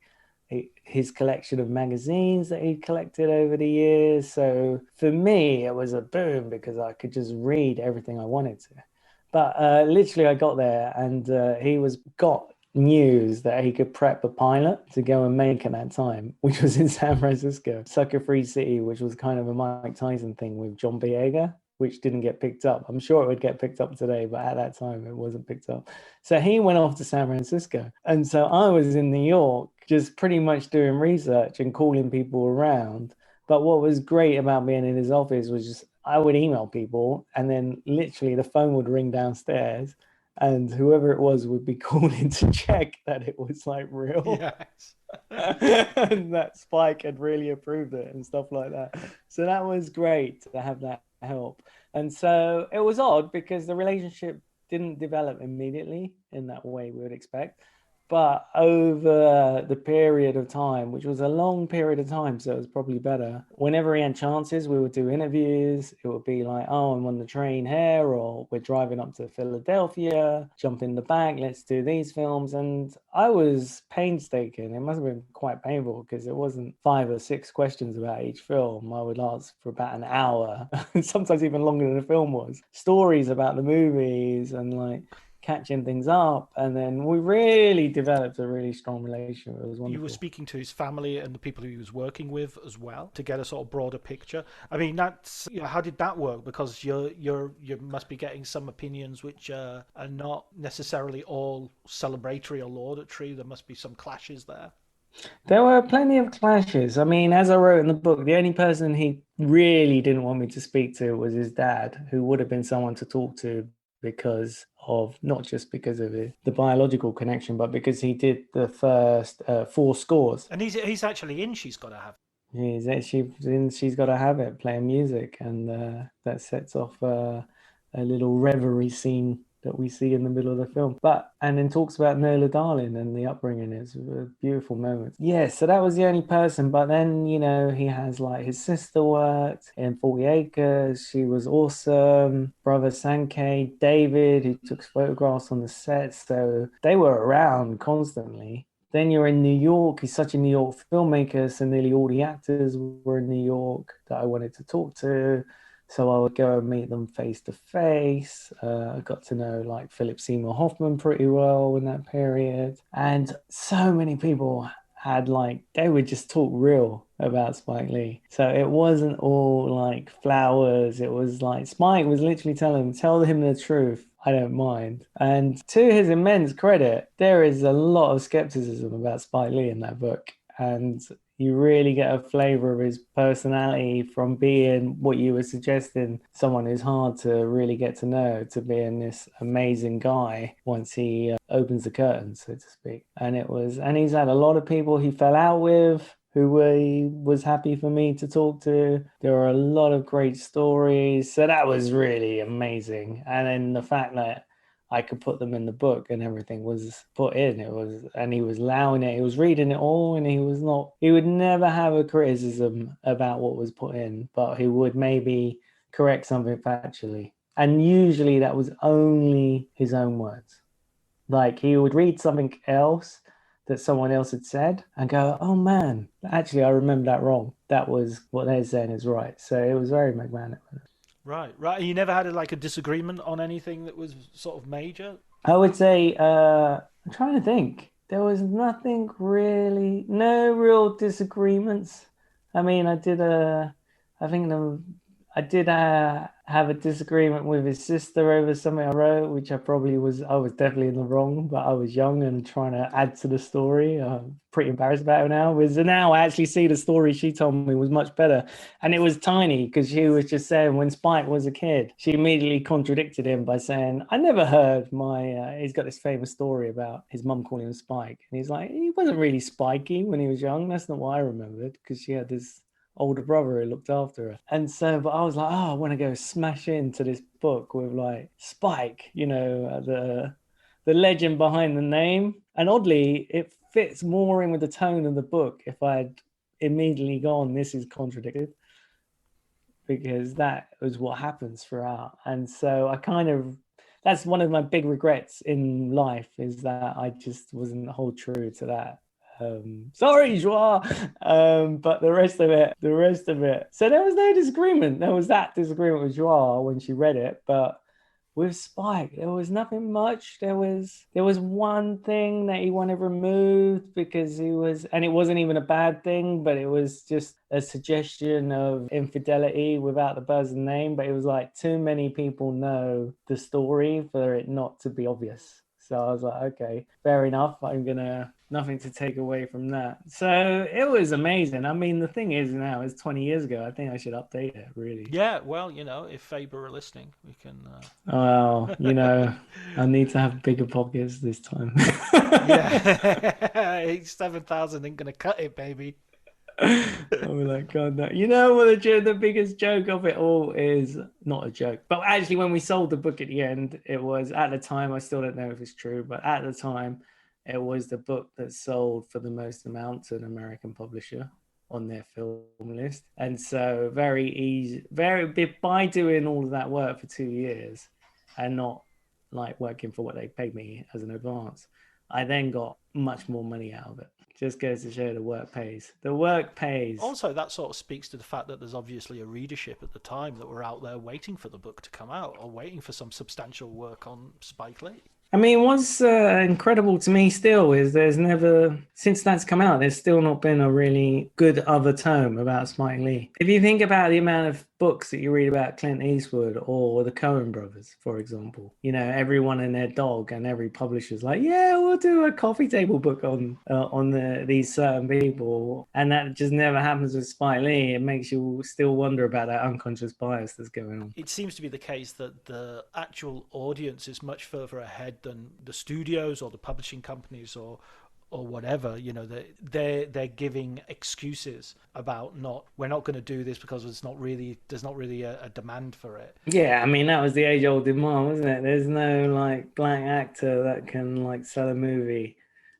his collection of magazines that he collected over the years. So for me, it was a boom because I could just read everything I wanted to. But literally, I got there and he got news that he could prep a pilot to go and make at that time, which was in San Francisco, Sucker Free City, which was kind of a Mike Tyson thing with John Boyega, which didn't get picked up. I'm sure it would get picked up today, but at that time it wasn't picked up. So he went off to San Francisco. And so I was in New York, just pretty much doing research and calling people around. But what was great about being in his office was just I would email people and then literally the phone would ring downstairs and whoever it was would be calling to check that it was like real. Yes. And that Spike had really approved it and stuff like that. So that was great to have that help. And so it was odd because the relationship didn't develop immediately in that way we would expect. But over the period of time, which was a long period of time, so it was probably better, whenever he had chances, we would do interviews. It would be like, oh, I'm on the train here, or we're driving up to Philadelphia, jump in the back, let's do these films. And I was painstaking. It must have been quite painful because it wasn't 5 or 6 questions about each film. I would ask for about an hour, sometimes even longer than the film was. Stories about the movies and like catching things up, and then we really developed a really strong relationship. It was wonderful. You were speaking to his family and the people who he was working with as well to get a sort of broader picture. I mean, that's, you know, how did that work? Because you must be getting some opinions which are not necessarily all celebratory or laudatory. There must be some clashes there. There were plenty of clashes. I mean, as I wrote in the book, the only person he really didn't want me to speak to was his dad, who would have been someone to talk to because of, not just because of the biological connection, but because he did the first 4 scores. And he's actually in She's Gotta Have It. She's Gotta Have It, playing music, and that sets off a little reverie scene that we see in the middle of the film. And then talks about Nola Darling and the upbringing. It's a beautiful moment. Yeah, so that was the only person. But then, you know, he has like his sister worked in 40 Acres. She was awesome. Brother Sankey, David, who took photographs on the set. So they were around constantly. Then you're in New York. He's such a New York filmmaker. So nearly all the actors were in New York that I wanted to talk to. So I would go and meet them face to face. I got to know like Philip Seymour Hoffman pretty well in that period. And so many people had they would just talk real about Spike Lee. So it wasn't all like flowers. It was like Spike was literally tell him the truth. I don't mind. And to his immense credit, there is a lot of skepticism about Spike Lee in that book. And you really get a flavor of his personality from being what you were suggesting, someone who's hard to really get to know, to being this amazing guy once he opens the curtain, so to speak. And he's had a lot of people he fell out with who he was happy for me to talk to. There were a lot of great stories. So that was really amazing. And then the fact that I could put them in the book and everything was put in. And he was allowing it. He was reading it all, and he would never have a criticism about what was put in, but he would maybe correct something factually. And usually that was only his own words. Like he would read something else that someone else had said and go, oh man, actually I remember that wrong. That was what they're saying is right. So it was very magnanimous. Right. You never had a disagreement on anything that was sort of major? I would say, I'm trying to think. There was nothing really, no real disagreements. I mean, I think I did have a disagreement with his sister over something I wrote, which I was definitely in the wrong, but I was young and trying to add to the story. I'm pretty embarrassed about it now. Because now I actually see the story she told me was much better. And it was tiny because she was just saying when Spike was a kid, she immediately contradicted him by saying, I never heard he's got this famous story about his mum calling him Spike. And he's like, he wasn't really spiky when he was young. That's not what I remembered because she had this older brother who looked after her. And so, but I was like, oh, I want to go smash into this book with like Spike, the legend behind the name. And oddly, it fits more in with the tone of the book if I'd immediately gone, this is contradicted, because that was what happens throughout. And so that's one of my big regrets in life, is that I just wasn't hold true to that. Sorry, Joie. But the rest of it. So there was no disagreement. There was that disagreement with Joie when she read it, but with Spike, there was nothing much. There was one thing that he wanted removed because and it wasn't even a bad thing, but it was just a suggestion of infidelity without the person's name. But it was like too many people know the story for it not to be obvious. So I was like, okay, fair enough. Nothing to take away from that. So it was amazing. I mean, the thing is now, it's 20 years ago. I think I should update it, really. Yeah, well, if Faber are listening, we can... Well, I need to have bigger pockets this time. Yeah, 7,000 ain't going to cut it, baby. Oh my God, no. You know what the biggest joke of it all is? Not a joke, but actually when we sold the book at the end, it was, at the time, I still don't know if it's true, but at the time it was the book that sold for the most amount to an American publisher on their film list. And so very easy, by doing all of that work for 2 years and not like working for what they paid me as an advance, I then got much more money out of it. Just goes to show the work pays. The work pays. Also, that sort of speaks to the fact that there's obviously a readership at the time that were out there waiting for the book to come out or waiting for some substantial work on Spike Lee. I mean, what's incredible to me still is there's never, since that's come out, there's still not been a really good other tome about Spike Lee. If you think about the amount of books that you read about Clint Eastwood or the Coen brothers, for example, everyone and their dog and every publisher's like, yeah, we'll do a coffee table book on these certain people. And that just never happens with Spike Lee. It makes you still wonder about that unconscious bias that's going on. It seems to be the case that the actual audience is much further ahead than the studios or the publishing companies or whatever. They're giving excuses about we're not going to do this because there's not really a demand for it. Yeah, I mean, that was the age-old demand, wasn't it? There's no like black actor that can like sell a movie,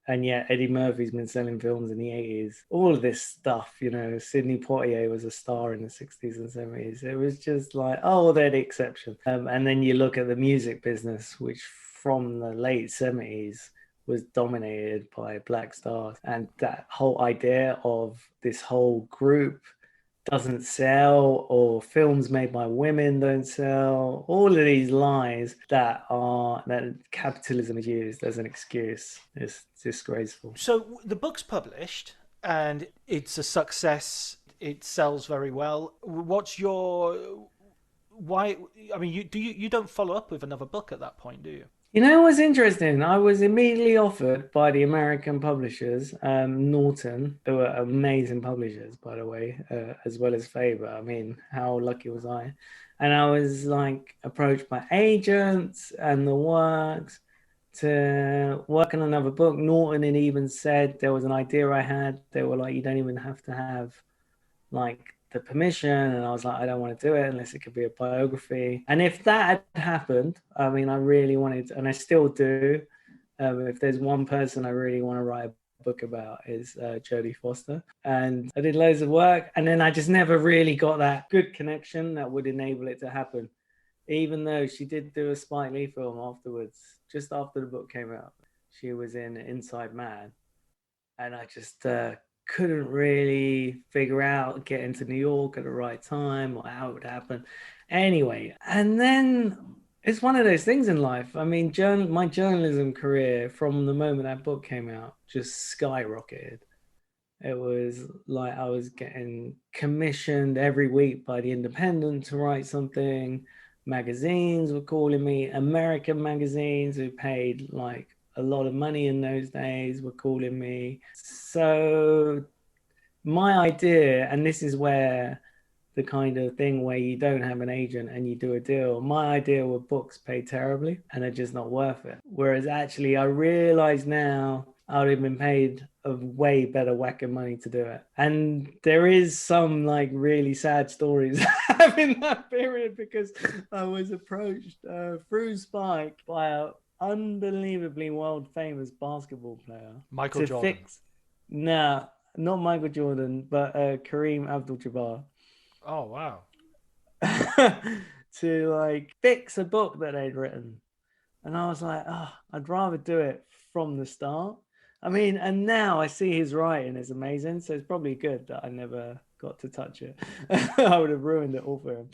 and yet Eddie Murphy's been selling films in the 80s. All of this stuff, Sidney Poitier was a star in the 60s and 70s. It was just like, oh, they're the exception. And then you look at the music business, which from the late 70s was dominated by black stars. And that whole idea of this whole group doesn't sell, or films made by women don't sell, all of these lies that capitalism is used as an excuse is disgraceful. So the book's published and it's a success. It sells very well. What's your... why? I mean, you don't follow up with another book at that point, do you? What's interesting? I was immediately offered by the American publishers, Norton, who are amazing publishers, by the way, as well as Faber. I mean, how lucky was I? And I was like approached by agents and the works to work on another book. Norton had even said there was an idea I had. They were like, you don't even have to have like the permission, and I was like, I don't want to do it unless it could be a biography. And if that had happened, I mean, I really wanted, and I still do, if there's one person I really want to write a book about, is Jodie Foster. And I did loads of work, and then I just never really got that good connection that would enable it to happen, even though she did do a Spike Lee film afterwards, just after the book came out. She was in Inside Man, and I just couldn't really figure out getting to New York at the right time or how it would happen. Anyway, and then it's one of those things in life. I mean, my journalism career from the moment that book came out just skyrocketed. It was like I was getting commissioned every week by the Independent to write something. Magazines were calling me. American magazines who paid like a lot of money in those days were calling me. So my idea, and this is where the kind of thing where you don't have an agent and you do a deal. My idea were books paid terribly and they're just not worth it. Whereas actually I realize now I would have been paid a way better whack of money to do it. And there is some like really sad stories in that period because I was approached through Spike by an unbelievably world famous basketball player. Michael Jordan. No, not Michael Jordan, but Kareem Abdul-Jabbar. Oh, wow. To like fix a book that they'd written. And I was like, oh, I'd rather do it from the start. I mean, and now I see his writing is amazing. So it's probably good that I never got to touch it. I would have ruined it all for him.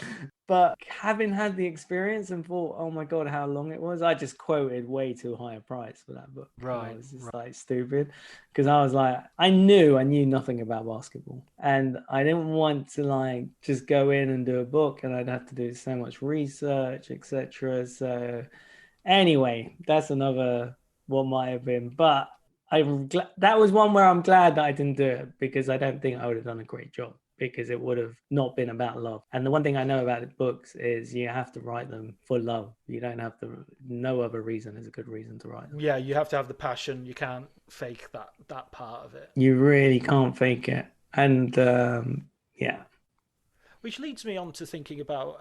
But having had the experience and thought, oh my God, how long it was, I just quoted way too high a price for that book. Right. I was just like stupid because I was like, I knew nothing about basketball. And I didn't want to like just go in and do a book and I'd have to do so much research, etc. So anyway, that's another what might have been. But that was one where I'm glad that I didn't do it because I don't think I would have done a great job because it would have not been about love. And the one thing I know about books is you have to write them for love. You don't have to, no other reason is a good reason to write them. Yeah, you have to have the passion. You can't fake that part of it. You really can't fake it. And yeah. Which leads me on to thinking about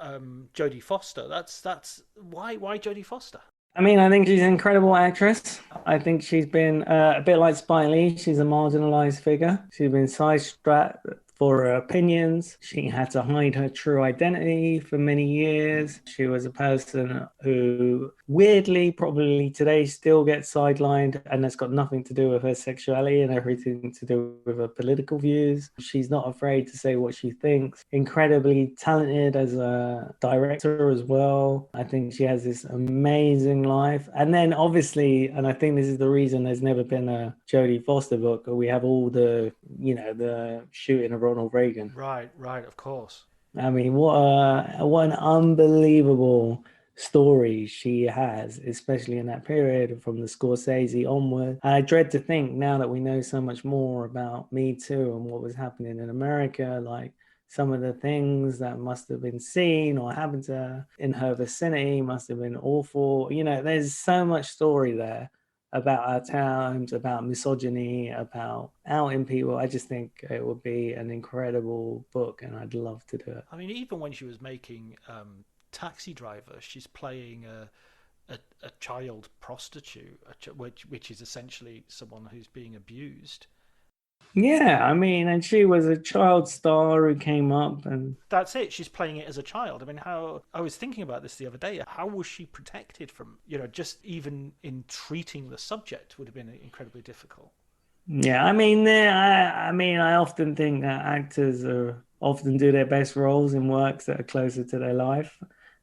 Jodie Foster. That's why Jodie Foster? I mean, I think she's an incredible actress. I think she's been a bit like Spike Lee. She's a marginalized figure. She's been sidetracked for her opinions. She had to hide her true identity for many years. She was a person who weirdly probably today still gets sidelined, and that's got nothing to do with her sexuality and everything to do with her political views. She's not afraid to say what she thinks. Incredibly talented as a director as well. I think she has this amazing life. And then obviously, and I think this is the reason there's never been a Jodie Foster book, we have all the shooting of Ronald Reagan. Right, of course. I mean, what an unbelievable story she has, especially in that period from the Scorsese onward. And I dread to think now that we know so much more about Me Too and what was happening in America, like some of the things that must have been seen or happened to her in her vicinity must have been awful. There's so much story there about our times, about misogyny, about outing people. I just think it would be an incredible book and I'd love to do it. I mean, even when she was making Taxi Driver, she's playing a child prostitute, which is essentially someone who's being abused. Yeah, I mean, and she was a child star who came up and... That's it, she's playing it as a child. I mean, I was thinking about this the other day. How was she protected from, just even in treating the subject would have been incredibly difficult. Yeah, I mean, I often think that actors often do their best roles in works that are closer to their life.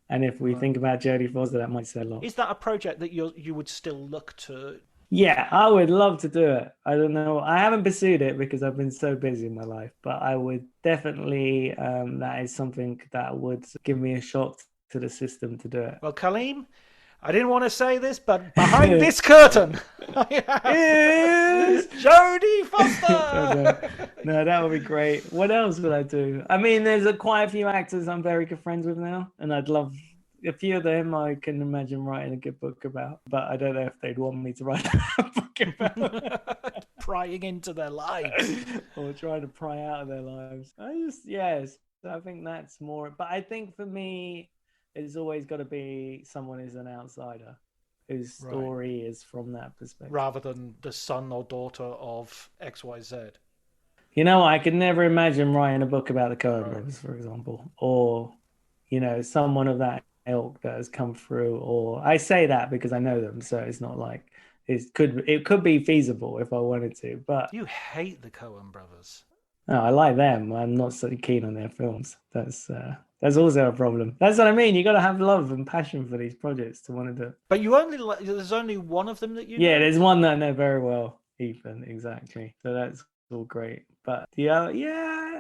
And if we think about Jodie Foster, that might say a lot. Is that a project that you would still look to? Yeah, I would love to do it. I don't know. I haven't pursued it because I've been so busy in my life, but I would definitely, that is something that would give me a shock to the system to do it. Well, Kaleem, I didn't want to say this, but behind this curtain is Jodie Foster. No, that would be great. What else would I do? I mean, there's quite a few actors I'm very good friends with now, and I'd love a few of them I can imagine writing a good book about, but I don't know if they'd want me to write a book about prying into their lives or trying to pry out of their lives. I think that's more, but I think for me, it's always got to be someone who's an outsider, whose story is from that perspective. Rather than the son or daughter of XYZ. I could never imagine writing a book about the Coen brothers, for example, or, someone of that ilk that has come through, or I say that because I know them, so it's not like it could be feasible if I wanted to. But you hate the Coen brothers. No, I like them. I'm not so keen on their films. That's also a problem. That's what I mean. You got to have love and passion for these projects to want to do it. But there's only one of them that you know? Yeah, there's one that I know very well, Ethan, exactly. So that's all great. But yeah,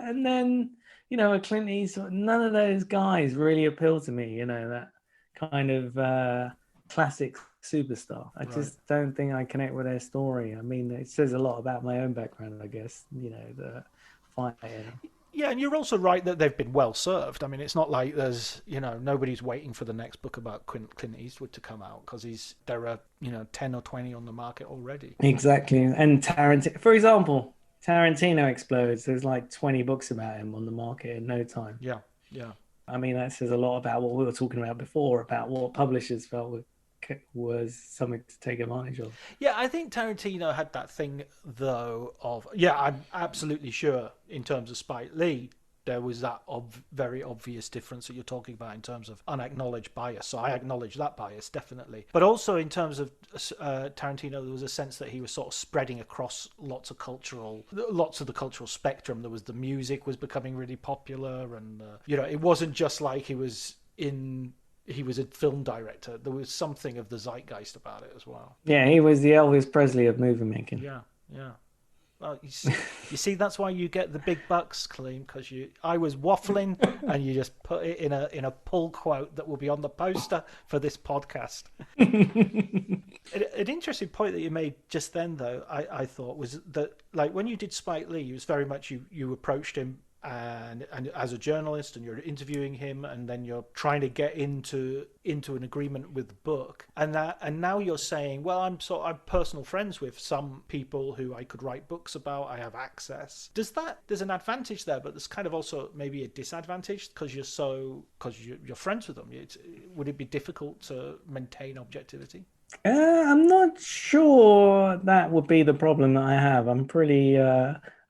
and then a Clint Eastwood, none of those guys really appeal to me. That kind of classic superstar. I just don't think I connect with their story. I mean, it says a lot about my own background, I guess. The fighting. Yeah, and you're also right that they've been well served. I mean, it's not like there's, nobody's waiting for the next book about Clint Eastwood to come out because there are, 10 or 20 on the market already. Exactly. And Tarantino, for example, Tarantino explodes. There's like 20 books about him on the market in no time. Yeah, yeah. I mean, that says a lot about what we were talking about before, about what publishers felt was something to take advantage of. Yeah, I think Tarantino had that thing, though, I'm absolutely sure in terms of Spike Lee, there was that very obvious difference that you're talking about in terms of unacknowledged bias. So I acknowledge that bias, definitely. But also in terms of Tarantino, there was a sense that he was sort of spreading across lots of the cultural spectrum. There was the music was becoming really popular, and it wasn't just like he was a film director. There was something of the zeitgeist about it as well. Yeah, he was the Elvis Presley of movie making. Yeah. Well, you see, that's why you get the big bucks, Kaleem, because I was waffling and you just put it in a pull quote that will be on the poster for this podcast. An interesting point that you made just then, though, I thought, was that like when you did Spike Lee, it was very much you approached him and as a journalist, and you're interviewing him, and then you're trying to get into an agreement with the book, and now you're saying, well, I'm personal friends with some people who I could write books about. I have access. There's an advantage there, but there's kind of also maybe a disadvantage because you're friends with them. Would it be difficult to maintain objectivity? I'm not sure that would be the problem that I have. I'm pretty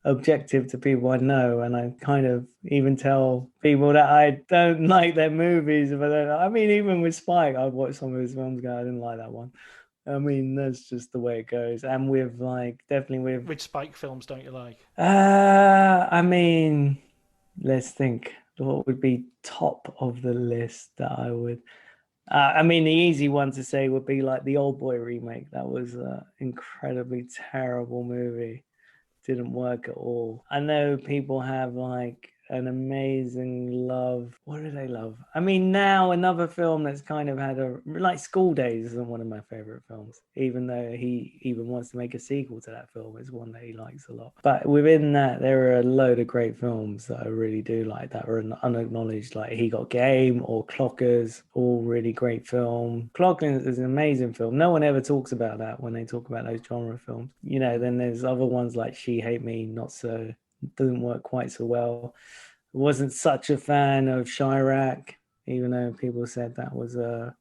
objective to people I know, and I kind of even tell people that I don't like their movies. I mean, even with Spike, I've watched some of his films, I didn't like that one. I mean, that's just the way it goes. And with definitely with which Spike films don't you like? I mean, let's think. What would be top of the list that I would? I mean, the easy one to say would be like the Old Boy remake. That was an incredibly terrible movie. Didn't work at all. I know people have like an amazing love. What do they love? I mean, now another film that's kind of had like School Days isn't one of my favorite films, even though he even wants to make a sequel to that film. It's one that he likes a lot. But within that, there are a load of great films that I really do like that are unacknowledged, like He Got Game or Clockers, all really great film. Clockers is an amazing film. No one ever talks about that when they talk about those genre films. Then there's other ones like She Hate Me, not so, didn't work quite so well. Wasn't such a fan of Chirac, even though people said that was a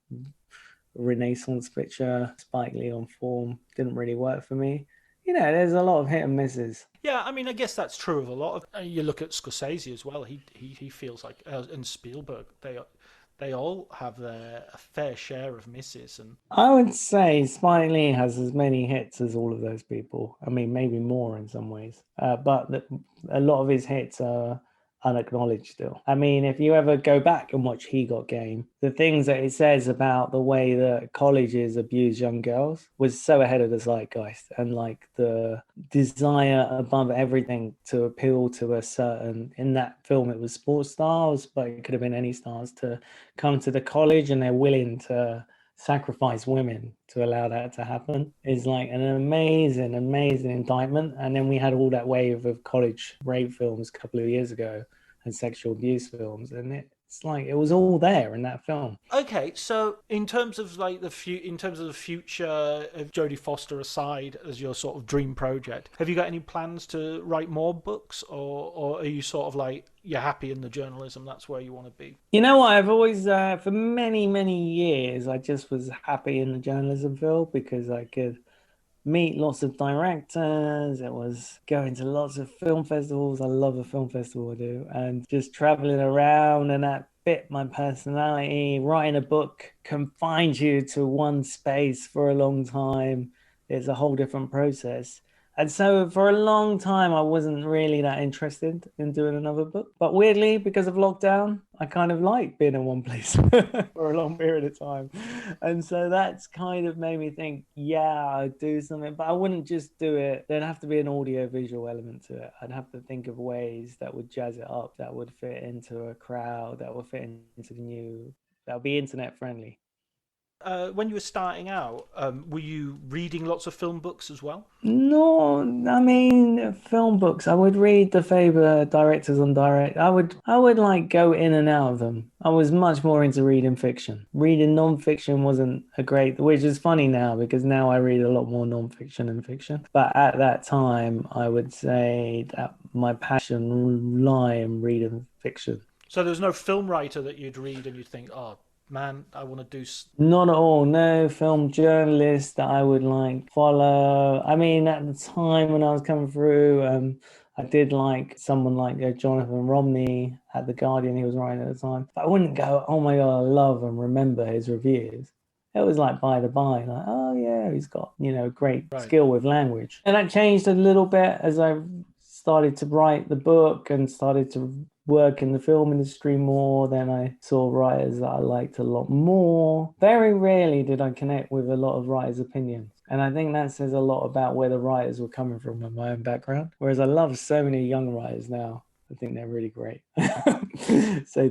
Renaissance picture. Spike Lee on form didn't really work for me. There's a lot of hit and misses. Yeah, I mean, I guess that's true of a lot of. You look at Scorsese as well. He feels like, and Spielberg, they all have a fair share of misses. And I would say Spike Lee has as many hits as all of those people. I mean, maybe more in some ways. But a lot of his hits are unacknowledged still. I mean, if you ever go back and watch He Got Game, the things that it says about the way that colleges abuse young girls was so ahead of the zeitgeist, and like the desire above everything to appeal to a certain, in that film it was sports stars, but it could have been any stars, to come to the college, and they're willing to sacrifice women to allow that to happen, is like an amazing indictment. And then we had all that wave of college rape films a couple of years ago and sexual abuse films, and it's like it was all there in that film. Okay, so in terms of like the future of Jodie Foster aside as your sort of dream project, have you got any plans to write more books, or are you sort of like, you're happy in the journalism, that's where you want to be? You know what, I've always for many years I just was happy in the journalism field because I could meet lots of directors. It was going to lots of film festivals. I love a film festival, I do. And just traveling around, and that fit my personality. Writing a book confines you to one space for a long time. It's a whole different process. And so for a long time, I wasn't really that interested in doing another book. But weirdly, because of lockdown, I kind of like being in one place for a long period of time. And so that's kind of made me think, yeah, I'd do something, but I wouldn't just do it. There'd have to be an audio visual element to it. I'd have to think of ways that would jazz it up, that would fit into a crowd, that would fit into the new, that would be internet friendly. When you were starting out, were you reading lots of film books as well? No, I mean film books. I would read the favorite directors on direct. I would like go in and out of them. I was much more into reading fiction. Reading non-fiction wasn't a great, which is funny now because now I read a lot more non-fiction than fiction. But at that time, I would say that my passion lie in reading fiction. So there was no film writer that you'd read and you'd think, oh man, I want to do. Not at all. No film journalist that I would like follow. I mean, at the time when I was coming through, I did like someone like Jonathan Romney at The Guardian. He was writing at the time. But I wouldn't go, oh my God, I love and remember his reviews. It was like by the by, like, oh yeah, he's got, great skill with language. And that changed a little bit as I started to write the book and started to work in the film industry more. Then I saw writers that I liked a lot more. Very rarely did I connect with a lot of writers' opinions. And I think that says a lot about where the writers were coming from in my own background. Whereas I love so many young writers now. I think they're really great. So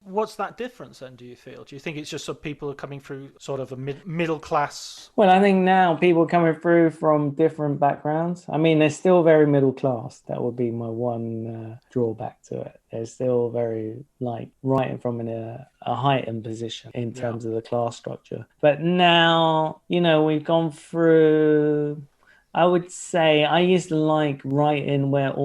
What's that difference then, do you feel? Do you think it's just so people are coming through sort of a middle class? Well, I think now people coming through from different backgrounds. I mean, they're still very middle class. That would be my one drawback to it. They're still very, like, writing from a heightened position in terms of the class structure. But now, we've gone through... I would say I used to like writing where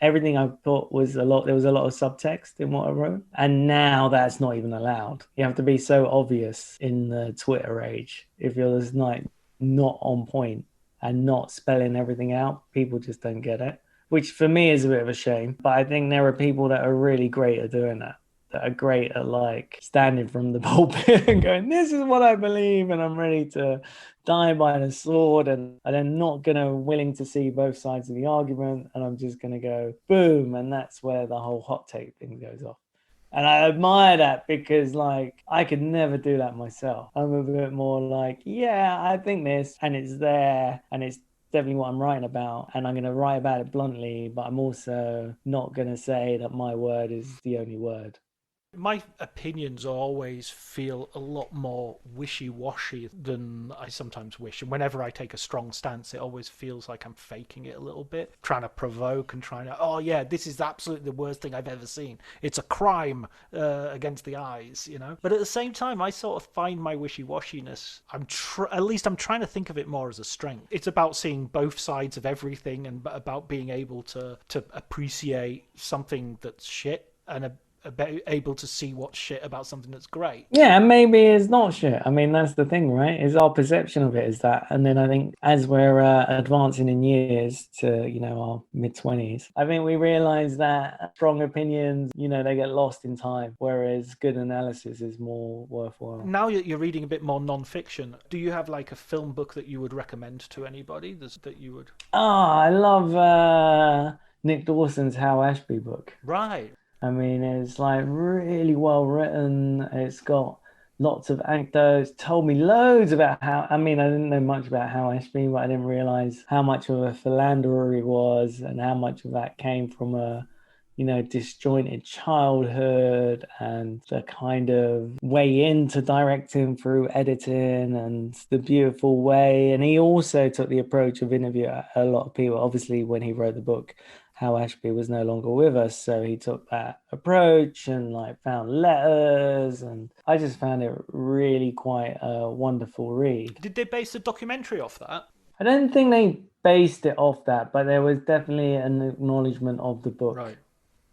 everything I put was there was a lot of subtext in what I wrote. And now that's not even allowed. You have to be so obvious in the Twitter age. If you're just like not on point and not spelling everything out, people just don't get it, which for me is a bit of a shame. But I think there are people that are really great at doing that are great at like standing from the pulpit and going, this is what I believe and I'm ready to die by the sword, and I'm not willing to see both sides of the argument, and I'm just gonna go boom, and that's where the whole hot take thing goes off. And I admire that because, like, I could never do that myself. I'm a bit more like, yeah, I think this, and it's there, and it's definitely what I'm writing about, and I'm going to write about it bluntly, but I'm also not going to say that my word is the only word. My opinions always feel a lot more wishy-washy than I sometimes wish. And whenever I take a strong stance, it always feels like I'm faking it a little bit, trying to provoke and trying to, oh yeah, this is absolutely the worst thing I've ever seen. It's a crime against the eyes, But at the same time, I sort of find my wishy-washiness, at least I'm trying to think of it more as a strength. It's about seeing both sides of everything and about being able to appreciate something that's shit and able to see what's shit about something that's great. Yeah, and maybe it's not shit. I mean, that's the thing, right? Is our perception of it is that. And then I think as we're advancing in years to, our mid-20s, I think we realize that strong opinions, they get lost in time, whereas good analysis is more worthwhile. Now you're reading a bit more non-fiction. Do you have like a film book that you would recommend to anybody that you would? I love Nick Dawson's Hal Ashby book. Right. I mean, it's like really well written. It's got lots of anecdotes. Told me loads about I didn't know much about Hal Ashby, but I didn't realize how much of a philanderer he was and how much of that came from a, disjointed childhood and the kind of way into directing through editing and the beautiful way. And he also took the approach of interviewing a lot of people. Obviously, when he wrote the book, Hal Ashby was no longer with us, so he took that approach and found letters, and I just found it really quite a wonderful read. Did they base a documentary off that? I don't think they based it off that, but there was definitely an acknowledgement of the book. Right.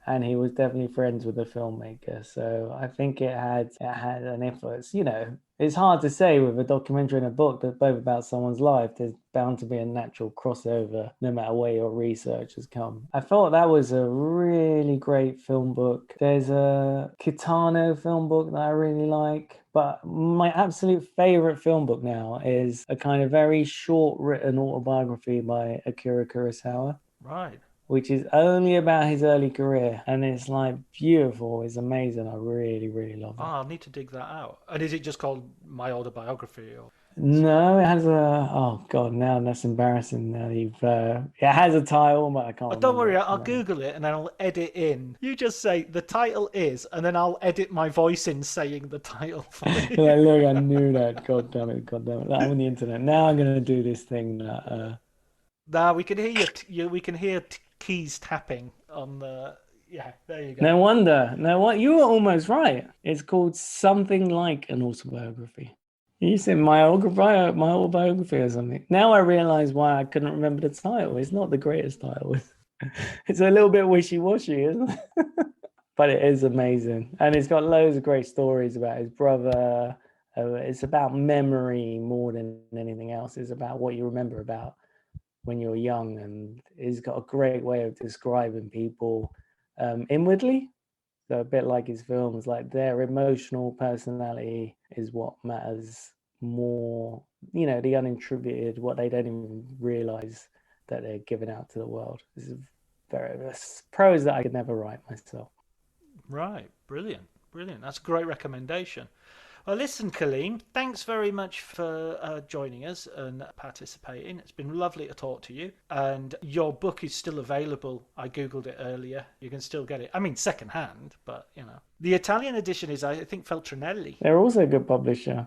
and he was definitely friends with the filmmaker. So I think it had an influence. You know, it's hard to say with a documentary and a book that's both about someone's life. There's bound to be a natural crossover no matter where your research has come. I thought that was a really great film book. There's a Kitano film book that I really like. But my absolute favorite film book now is a kind of very short written autobiography by Akira Kurosawa. Right. Which is only about his early career, and it's like beautiful. It's amazing. I really, really love it. Oh, I'll need to dig that out. And is it just called My Autobiography? Or... No, it has a. Oh God, now that's embarrassing. Now it has a title, but I can't. Oh, don't worry, I'll Google it and then I'll edit in. You just say the title is, and then I'll edit my voice in saying the title for you. Look, I knew that. God damn it! God damn it! I'm on the internet now. I'm gonna do this thing that. Now we can hear you. We can hear keys tapping on the. Yeah, there you go. No wonder. No, what you were almost right. It's called something like an autobiography. You said my autobiography or something. Now I realize why I couldn't remember the title. It's not the greatest title. It's a little bit wishy-washy, isn't it? But it is amazing. And it's got loads of great stories about his brother. It's about memory more than anything else. It's about what you remember about when you're young. And he's got a great way of describing people inwardly. So a bit like his films, like their emotional personality is what matters more, you know, the unintributed, what they don't even realize that they're giving out to the world. This is prose that I could never write myself. Right, brilliant. That's a great recommendation. Well, listen, Kaleem, thanks very much for joining us and participating. It's been lovely to talk to you. And your book is still available. I Googled it earlier. You can still get it. I mean, secondhand, but, you know. The Italian edition is, I think, Feltrinelli. They're also a good publisher.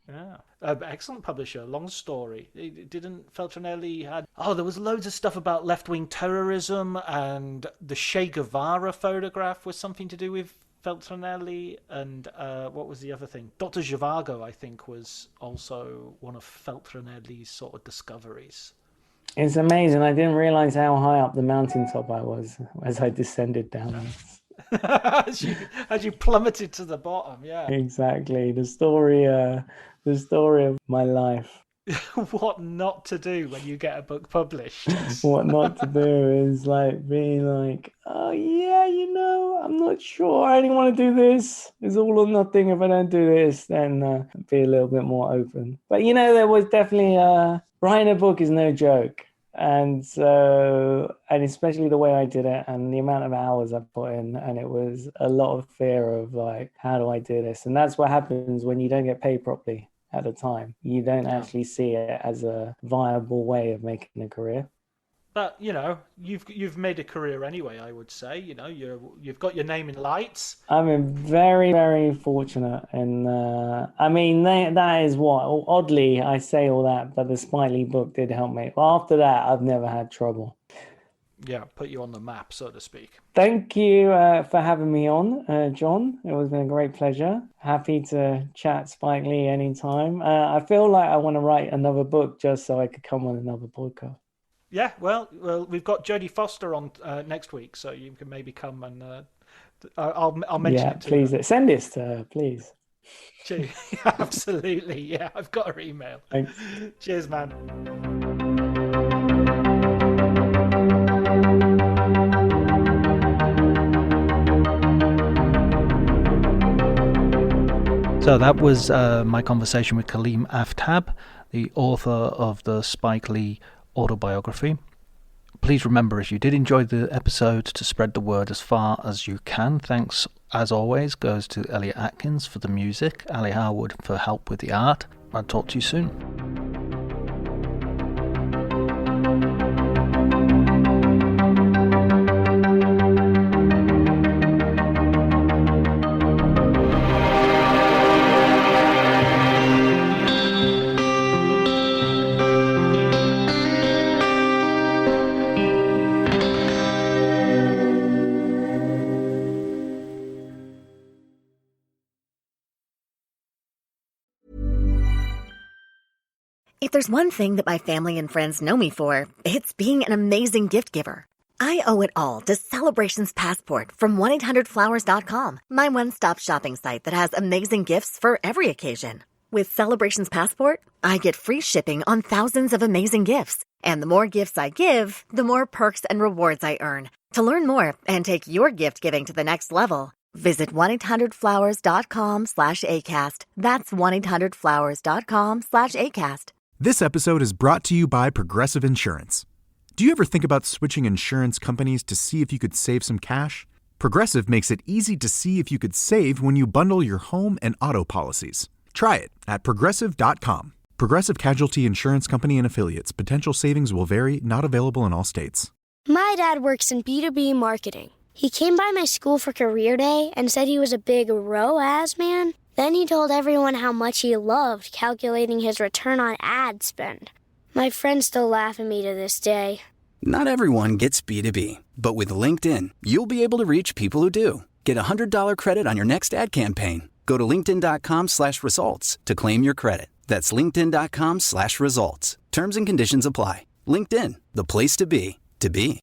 Yeah. Excellent publisher. Long story. Didn't Feltrinelli had... Oh, there was loads of stuff about left-wing terrorism, and the Che Guevara photograph was something to do with Feltrinelli, and what was the other thing? Dr. Zhivago, I think, was also one of Feltrinelli's sort of discoveries. It's amazing. I didn't realize how high up the mountaintop I was as I descended down. as you plummeted to the bottom, yeah. Exactly. The story of my life. What not to do when you get a book published. What not to do is like being like, oh yeah, you know, I'm not sure. I only want to do this. It's all or nothing. If I don't do this, then be a little bit more open. But you know, there was definitely writing a book is no joke. And so, and especially the way I did it and the amount of hours I put in, and it was a lot of fear of like, how do I do this? And that's what happens when you don't get paid properly at the time. You don't actually see it as a viable way of making a career. But you know, you've made a career anyway. I would say, you know, you've got your name in lights. I'm very, very fortunate, and I mean that is what. Oddly, I say all that, but the Spike Lee book did help me. Well, after that, I've never had trouble. Yeah, put you on the map, so to speak. Thank you for having me on, John. It was been a great pleasure. Happy to chat Spike Lee anytime. I feel like I want to write another book just so I could come on another podcast. Yeah, well, we've got Jodie Foster on next week, so you can maybe come and I'll mention it to please her. Send this to her, please. Absolutely, yeah. I've got her email. Thanks. Cheers, man. So that was my conversation with Kaleem Aftab, the author of the Spike Lee autobiography. Please remember, if you did enjoy the episode, to spread the word as far as you can. Thanks, as always, goes to Elliot Atkins for the music, Ali Harwood for help with the art. I'll talk to you soon. If there's one thing that my family and friends know me for, it's being an amazing gift giver. I owe it all to Celebrations Passport from 1-800-Flowers.com, my one-stop shopping site that has amazing gifts for every occasion. With Celebrations Passport, I get free shipping on thousands of amazing gifts. And the more gifts I give, the more perks and rewards I earn. To learn more and take your gift giving to the next level, visit 1-800-Flowers.com/ACAST. That's 1-800-Flowers.com/ACAST. This episode is brought to you by Progressive Insurance. Do you ever think about switching insurance companies to see if you could save some cash? Progressive makes it easy to see if you could save when you bundle your home and auto policies. Try it at Progressive.com. Progressive Casualty Insurance Company and Affiliates. Potential savings will vary, not available in all states. My dad works in B2B marketing. He came by my school for career day and said he was a big ROAS man. Then he told everyone how much he loved calculating his return on ad spend. My friends still laugh at me to this day. Not everyone gets B2B, but with LinkedIn, you'll be able to reach people who do. Get a $100 credit on your next ad campaign. Go to linkedin.com/results to claim your credit. That's linkedin.com/results. Terms and conditions apply. LinkedIn, the place to be, to be.